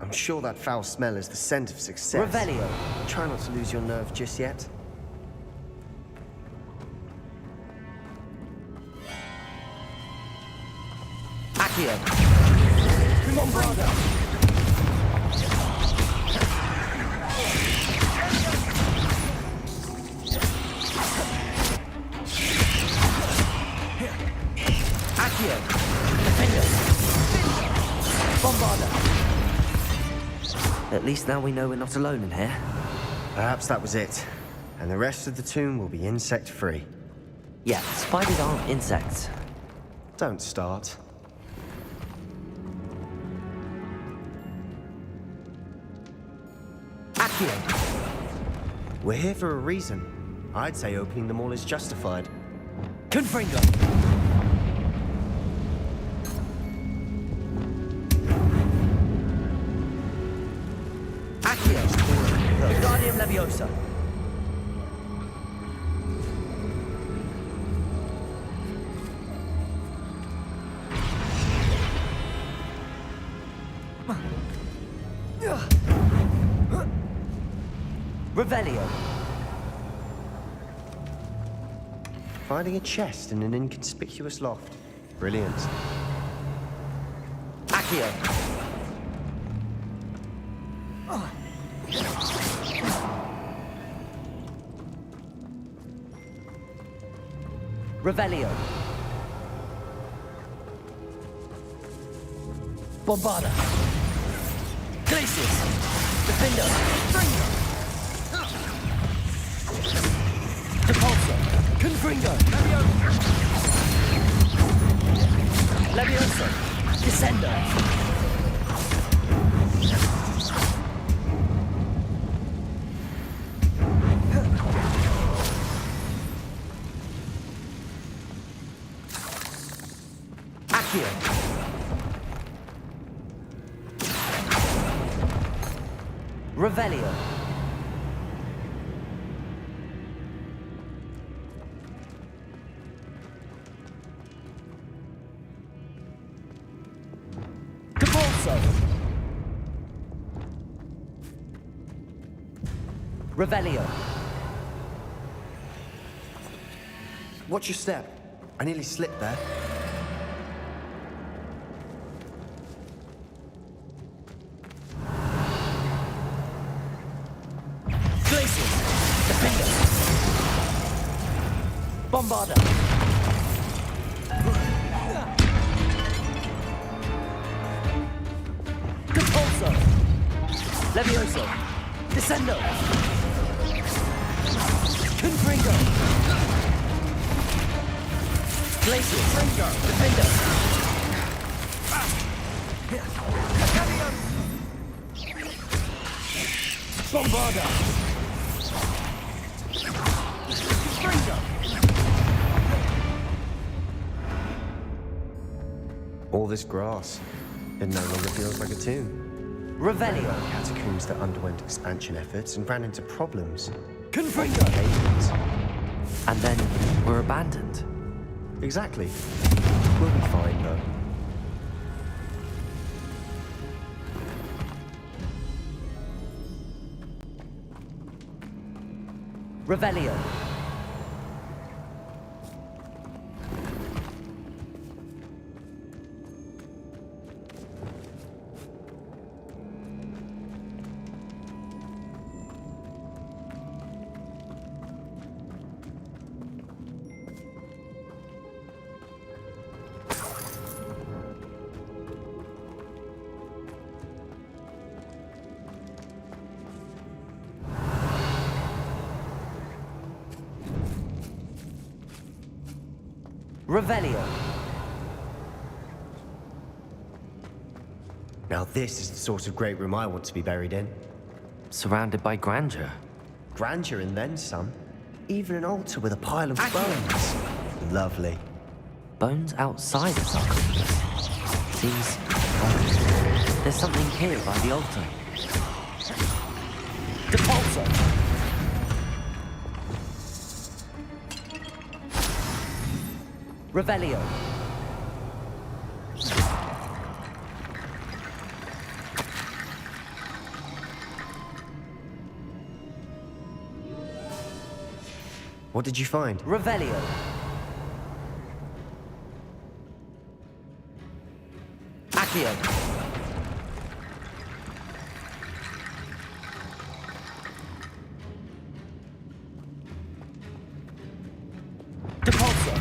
I'm sure that foul smell is the scent of success. Revelio. Try not to lose your nerve just yet. Accio. Bombarda. Accio. Defender. Bombarda. At least now we know we're not alone in here. Perhaps that was it. And the rest of the tomb will be insect-free. Yeah, spiders aren't insects. Don't start. Accio. We're here for a reason. I'd say opening them all is justified. Confringo. Accio. Guardium Leviosa. Revelio. Finding a chest in an inconspicuous loft. Brilliant. Accio. Revelio. Bombarda. Glacius. Defender. Fringo. Repulsor. Confringo. Levioso. Descender. Accio. Revelio. Capulso. Revelio. Watch your step. I nearly slipped there. Glacius. Defender. Bombarda. Capulso. Levioso. Descendo. Confringo. Glacius. Defender. Bombarda. All this grass. It no longer feels like a tomb. Revelio. Catacombs that underwent expansion efforts and ran into problems. Confringo! And then we're abandoned. Exactly. We'll be fine, though. Revelio. Revelio. Now this is the sort of great room I want to be buried in. Surrounded by grandeur. Grandeur and then some. Even an altar with a pile of bones. Lovely. Bones outside of sarcophagus. Seems there's something here by the altar. Depulso! Revelio. What did you find? Revelio. Accio. Depulso.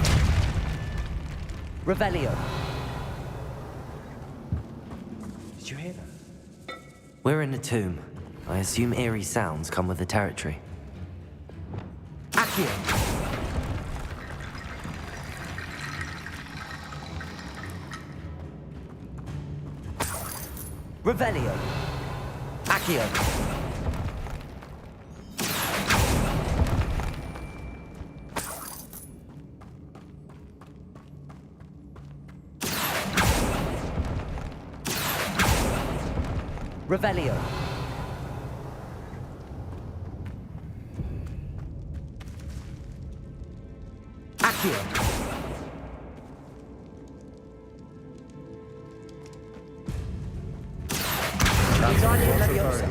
Revelio. Did you hear that? We're in a tomb. I assume eerie sounds come with the territory. Accio. Revelio. Accio. Revelio. Accio. Wingardium Leviosa.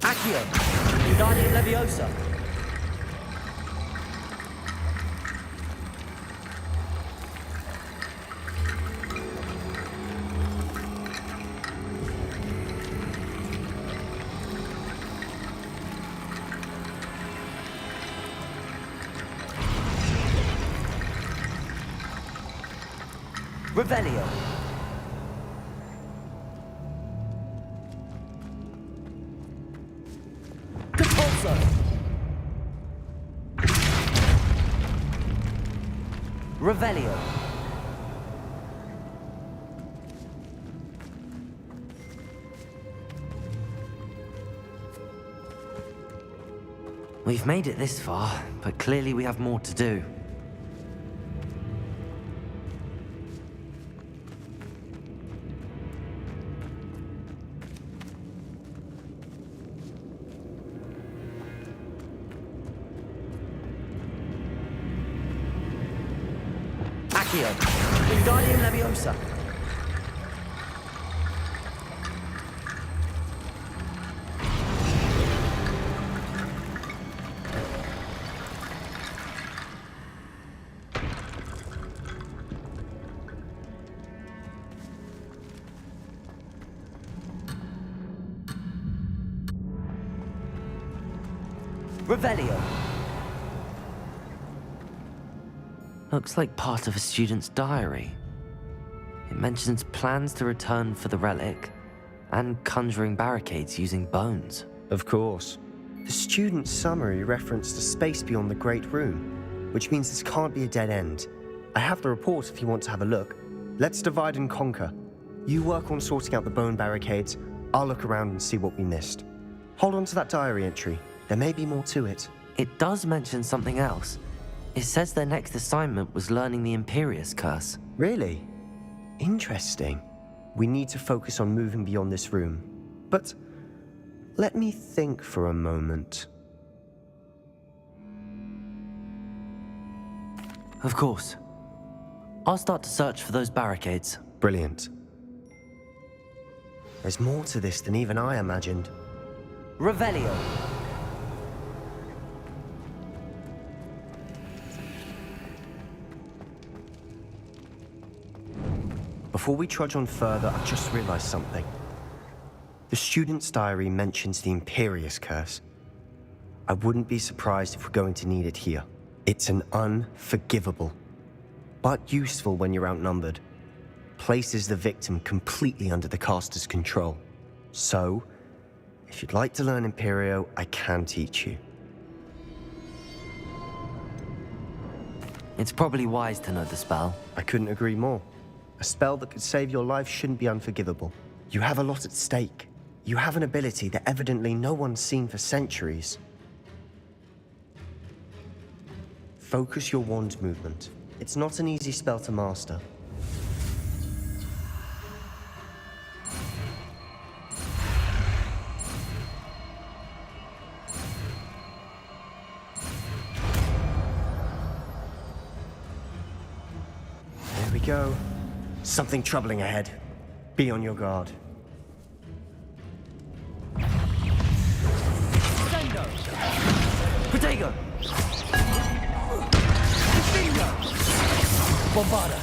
Accio. Wingardium Leviosa. Revelio. Depulso. Revelio. We've made it this far, but clearly we have more to do. Accio. Wingardium Leviosa. Revelio. Looks like part of a student's diary. It mentions plans to return for the relic and conjuring barricades using bones. Of course. The student's summary referenced a space beyond the Great Room, which means this can't be a dead end. I have the report if you want to have a look. Let's divide and conquer. You work on sorting out the bone barricades, I'll look around and see what we missed. Hold on to that diary entry. There may be more to it. It does mention something else. It says their next assignment was learning the Imperius Curse. Really? Interesting. We need to focus on moving beyond this room. But let me think for a moment. Of course. I'll start to search for those barricades. Brilliant. There's more to this than even I imagined. Revelio. Before we trudge on further, I've just realized something. The student's diary mentions the Imperius Curse. I wouldn't be surprised if we're going to need it here. It's an unforgivable, but useful when you're outnumbered. Places the victim completely under the caster's control. So, if you'd like to learn Imperio, I can teach you. It's probably wise to know the spell. I couldn't agree more. A spell that could save your life shouldn't be unforgivable. You have a lot at stake. You have an ability that evidently no one's seen for centuries. Focus your wand movement. It's not an easy spell to master. There we go. Something troubling ahead. Be on your guard. Protego! Bombarda!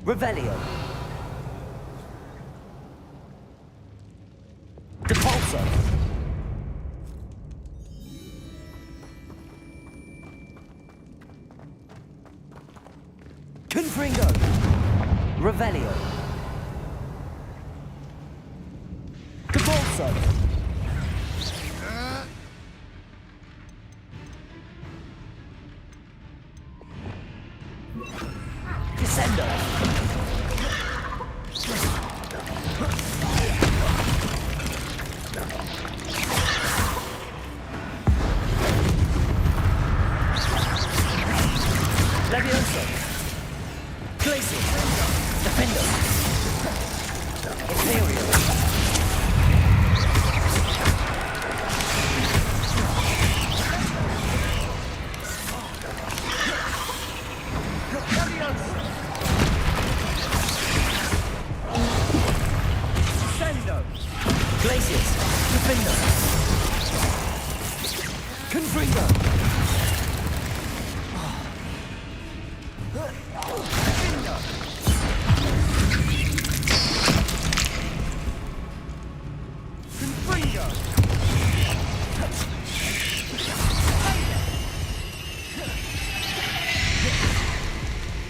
Revelio! Depulso! Confringo! Revelio! Depulso! Descendo! Levioso! Glacier! Defender! Imperial! Sendo! Glaciers! Defender! Confringo!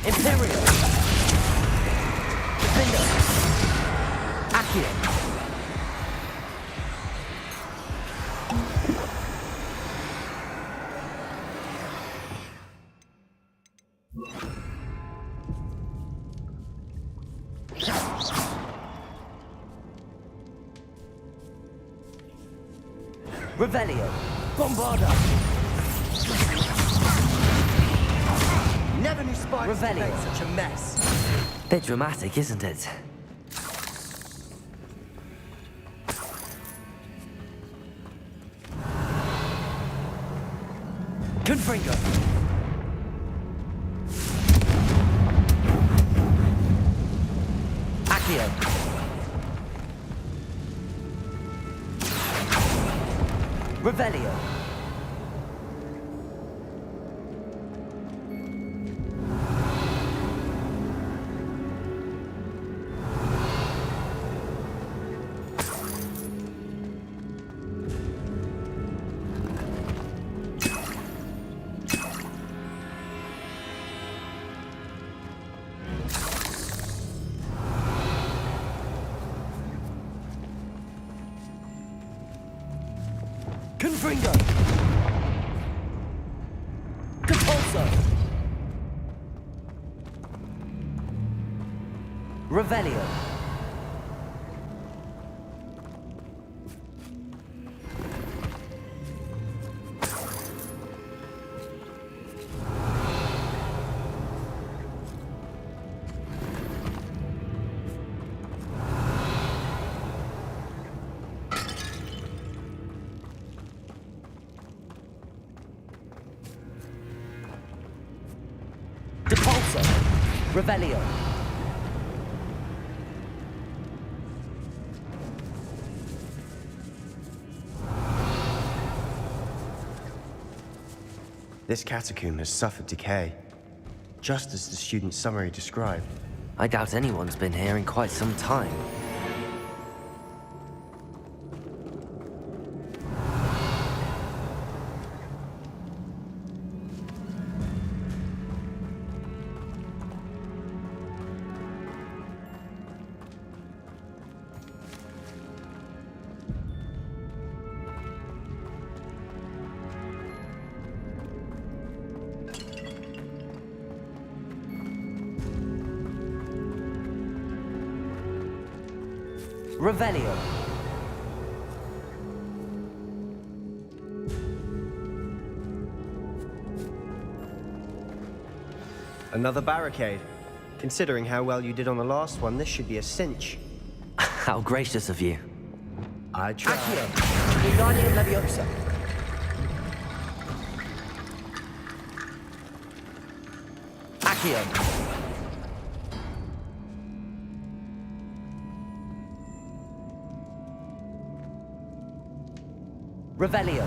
Imperial! Defender! Accio! Revelio! Bombarda! Never knew spikes could Revelio. make such a mess. Bit dramatic, isn't it? Confringo! Accio! Revelio! Fringo! Depulso! Revelio! Depulso! Revelio! This catacomb has suffered decay, just as the student's summary described. I doubt anyone's been here in quite some time. Revelio! Another barricade. Considering how well you did on the last one, this should be a cinch. How gracious of you. I tried. Accio! Wingardium Leviosa! Accio! Revelio!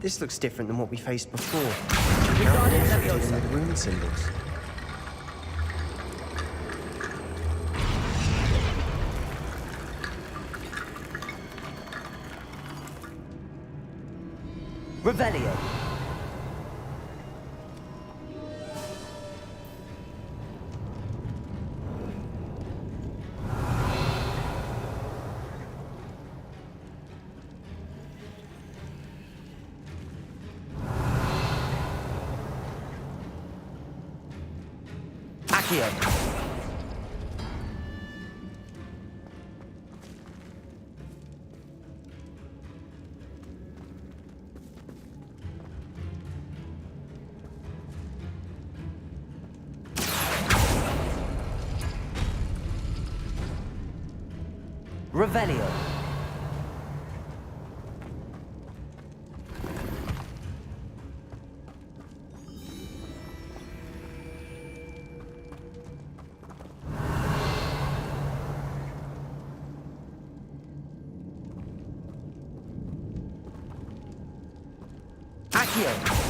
This looks different than what we faced before. Wingardium Now we're dealing Leviosa! with rune symbols. Revelio! Accio! Revelio! Accio!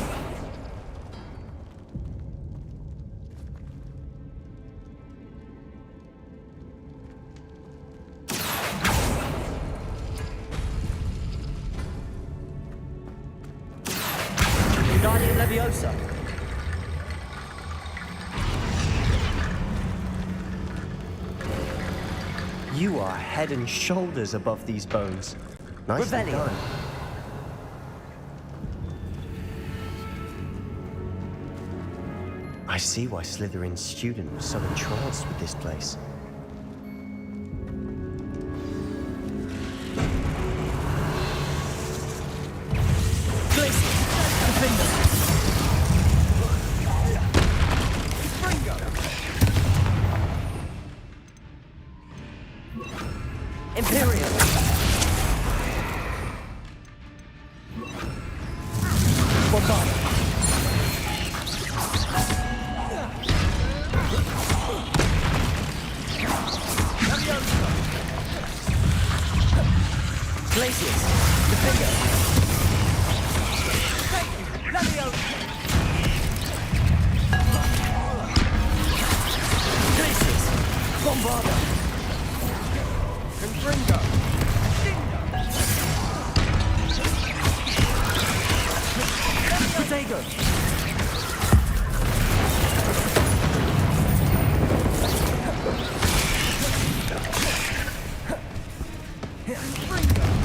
Wingardium Leviosa! You are head and shoulders above these bones. Nicely Revelio. done. I see why Slytherin's student was so entranced with this place. Imperium! Bombard! Glacius! Defender! Glacius! Bombarda! Confringo! Protego!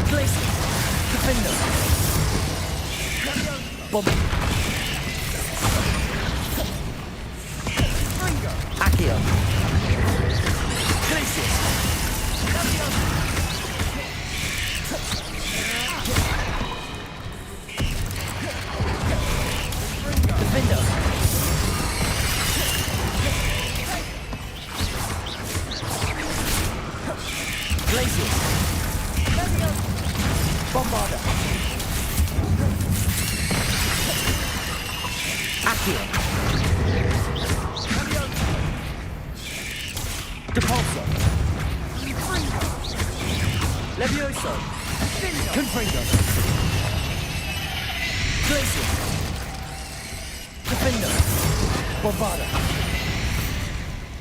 Glacius! Defender! Bomb! Accio! Glacius! Defender! Glacius! Bombarda! Accio! Depulso! Levioso! Confringo! Glacius! Defender! Bombarda!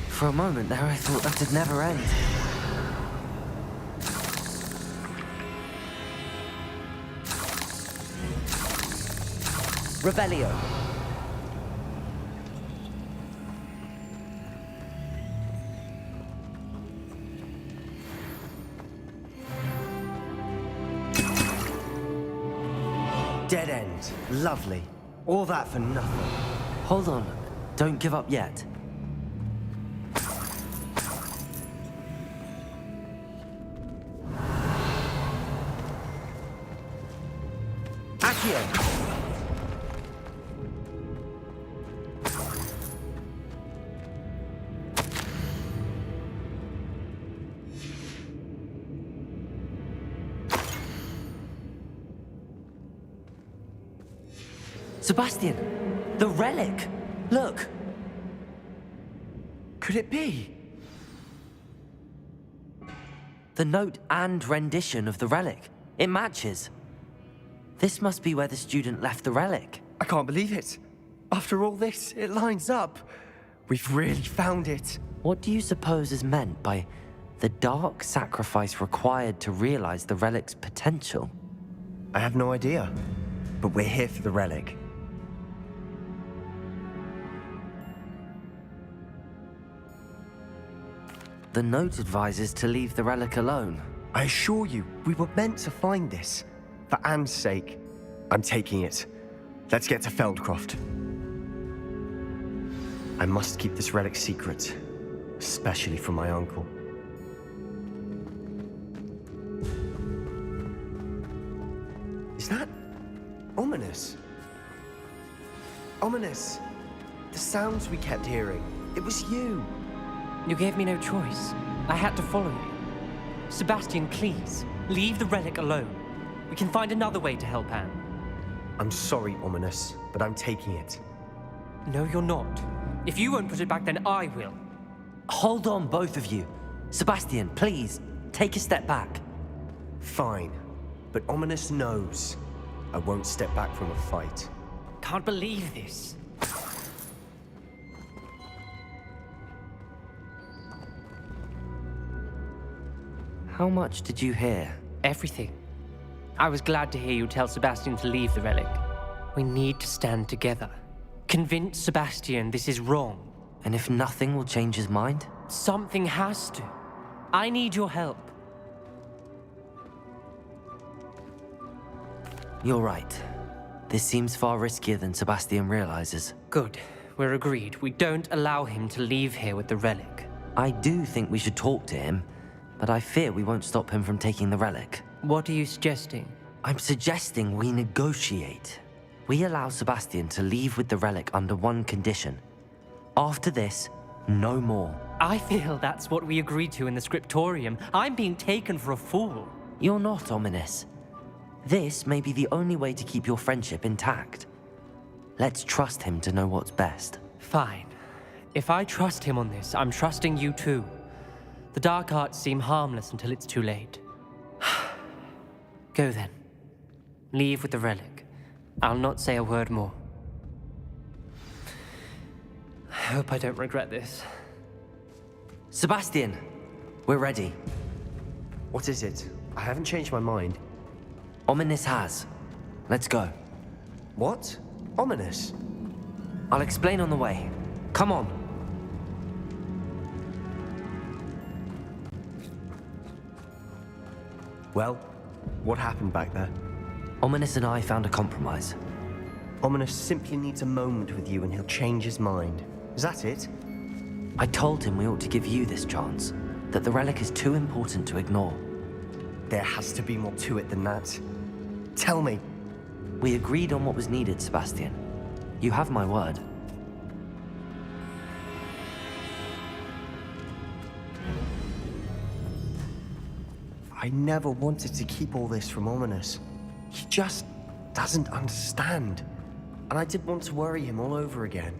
For a moment there, I thought that'd never end. Rebellio. Dead end. Lovely. All that for nothing. Hold on. Don't give up yet. Accio! Sebastian! The relic! Look! Could it be? The note and rendition of the relic. It matches. This must be where the student left the relic. I can't believe it. After all this, it lines up. We've really found it. What do you suppose is meant by the dark sacrifice required to realize the relic's potential? I have no idea. But we're here for the relic. The note advises to leave the relic alone. I assure you, we were meant to find this. For Anne's sake. I'm taking it. Let's get to Feldcroft. I must keep this relic secret. Especially from my uncle. Is that ominous? Ominous. The sounds we kept hearing. It was you. You gave me no choice. I had to follow you. Sebastian, please, leave the relic alone. We can find another way to help Anne. I'm sorry, Ominous, but I'm taking it. No, you're not. If you won't put it back, then I will. Hold on, both of you. Sebastian, please, take a step back. Fine, but Ominous knows I won't step back from a fight. Can't believe this. How much did you hear? Everything. I was glad to hear you tell Sebastian to leave the relic. We need to stand together. Convince Sebastian this is wrong. And if nothing will change his mind? Something has to. I need your help. You're right. This seems far riskier than Sebastian realizes. Good. We're agreed. We don't allow him to leave here with the relic. I do think we should talk to him, but I fear we won't stop him from taking the relic. What are you suggesting? I'm suggesting we negotiate. We allow Sebastian to leave with the relic under one condition. After this, no more. I feel that's what we agreed to in the scriptorium. I'm being taken for a fool. You're not, Ominous. This may be the only way to keep your friendship intact. Let's trust him to know what's best. Fine. If I trust him on this, I'm trusting you too. The dark arts seem harmless until it's too late. Go then. Leave with the relic. I'll not say a word more. I hope I don't regret this. Sebastian, we're ready. What is it? I haven't changed my mind. Ominous has. Let's go. What? Ominous? I'll explain on the way. Come on. Well, what happened back there? Ominous and I found a compromise. Ominous simply needs a moment with you and he'll change his mind. Is that it? I told him we ought to give you this chance, that the relic is too important to ignore. There has to be more to it than that. Tell me. We agreed on what was needed, Sebastian. You have my word. I never wanted to keep all this from Ominous. He just doesn't understand. And I didn't want to worry him all over again.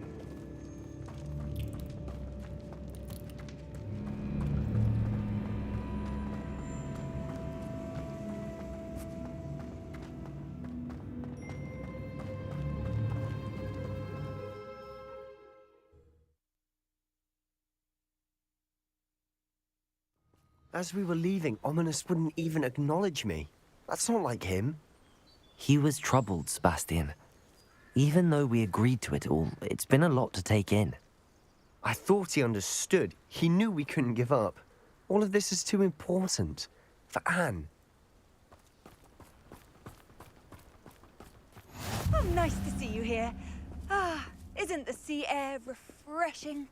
As we were leaving, Ominous wouldn't even acknowledge me. That's not like him. He was troubled, Sebastian. Even though we agreed to it all, it's been a lot to take in. I thought he understood. He knew we couldn't give up. All of this is too important. For Anne. Oh, nice to see you here. Ah, isn't the sea air refreshing?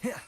Yeah.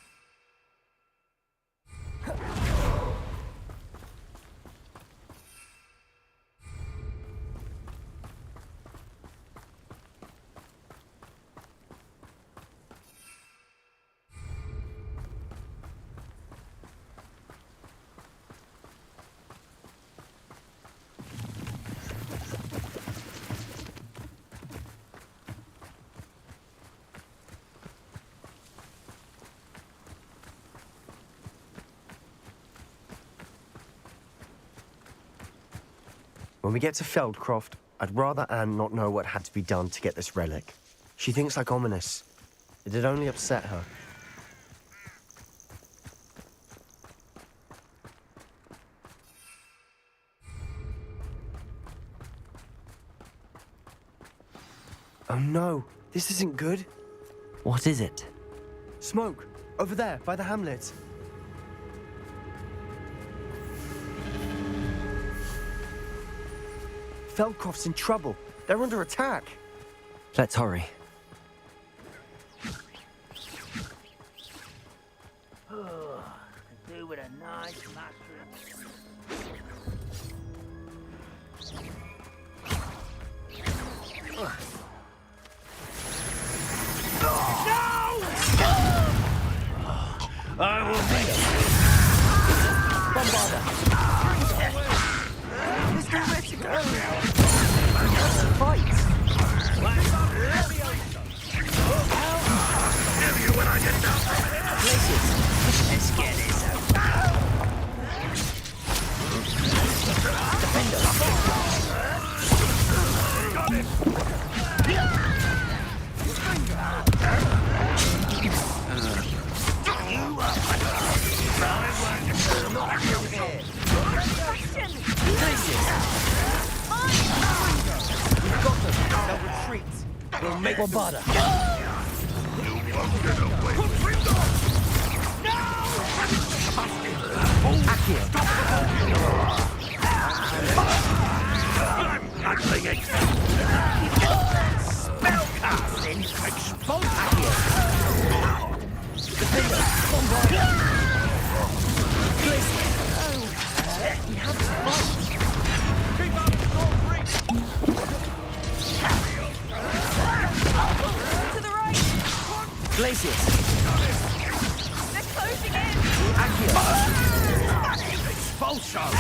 When we get to Feldcroft, I'd rather Anne not know what had to be done to get this relic. She thinks like Ominous. It'd only upset her. Oh no, this isn't good. What is it? Smoke, over there, by the hamlet. Feldcroft's in trouble. They're under attack. Let's hurry. Do with a nice mushroom. I will make it. There's nowhere to go. Fight! Kill you when I get down. Let's get this over. We'll make Bombarda. Spellcasting expose To the right. Glacius. They're closing in. Expulsion!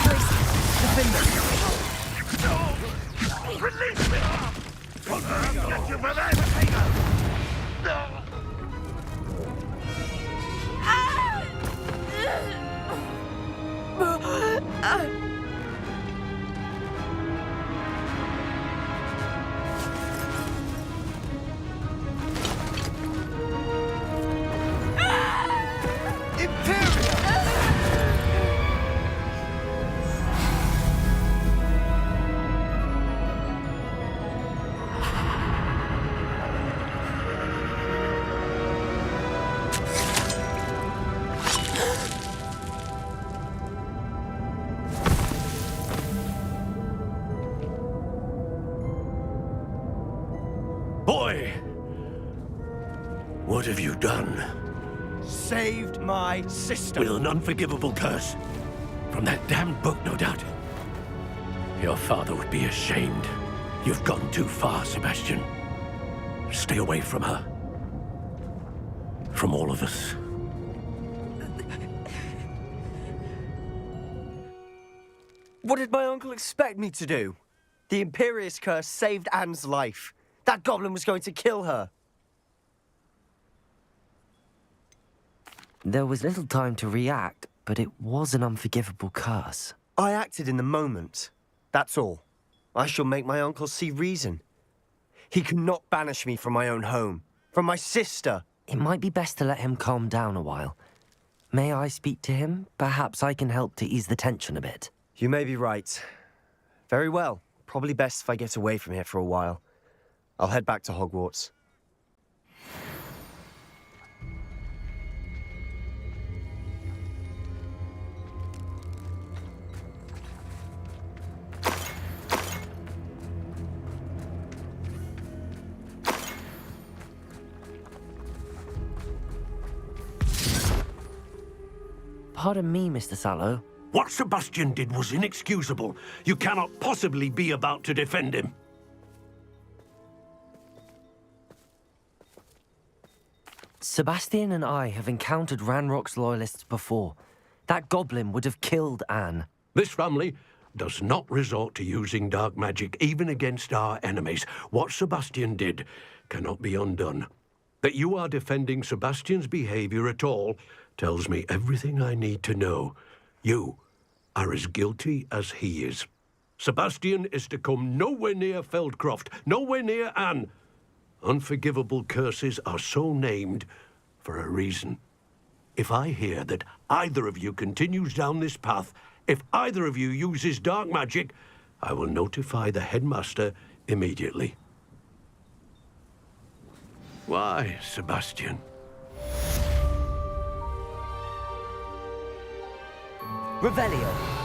Release me! I'll get you for that! Why? What have you done? Saved my sister. With an unforgivable curse. From that damned book, no doubt. Your father would be ashamed. You've gone too far, Sebastian. Stay away from her. From all of us. What did my uncle expect me to do? The Imperious curse saved Anne's life. That goblin was going to kill her. There was little time to react, but it was an unforgivable curse. I acted in the moment. That's all. I shall make my uncle see reason. He cannot banish me from my own home, from my sister. It might be best to let him calm down a while. May I speak to him? Perhaps I can help to ease the tension a bit. You may be right. Very well. Probably best if I get away from here for a while. I'll head back to Hogwarts. Pardon me, Mr. Sallow. What Sebastian did was inexcusable. You cannot possibly be about to defend him. Sebastian and I have encountered Ranrock's loyalists before. That goblin would have killed Anne. This family does not resort to using dark magic even against our enemies. What Sebastian did cannot be undone. That you are defending Sebastian's behavior at all tells me everything I need to know. You are as guilty as he is. Sebastian is to come nowhere near Feldcroft, nowhere near Anne. Unforgivable curses are so named for a reason. If I hear that either of you continues down this path, if either of you uses dark magic, I will notify the headmaster immediately. Why, Sebastian? Revelio.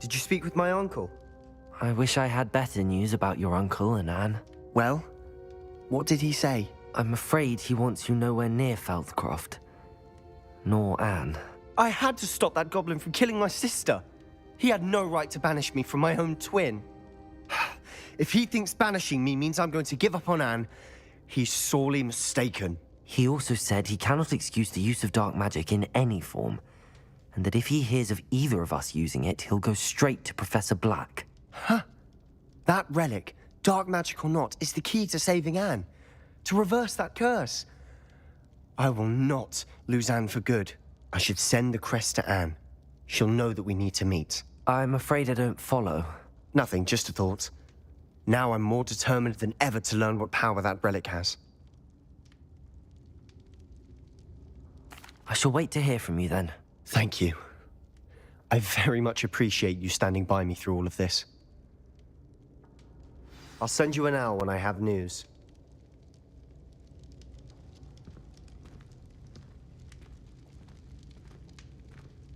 Did you speak with my uncle? I wish I had better news about your uncle and Anne. Well, what did he say? I'm afraid he wants you nowhere near Feldcroft. Nor Anne. I had to stop that goblin from killing my sister. He had no right to banish me from my own twin. If he thinks banishing me means I'm going to give up on Anne, he's sorely mistaken. He also said he cannot excuse the use of dark magic in any form, and that if he hears of either of us using it, he'll go straight to Professor Black. Huh? That relic, dark magic or not, is the key to saving Anne. To reverse that curse. I will not lose Anne for good. I should send the crest to Anne. She'll know that we need to meet. I'm afraid I don't follow. Nothing, just a thought. Now I'm more determined than ever to learn what power that relic has. I shall wait to hear from you then. Thank you. I very much appreciate you standing by me through all of this. I'll send you an owl when I have news.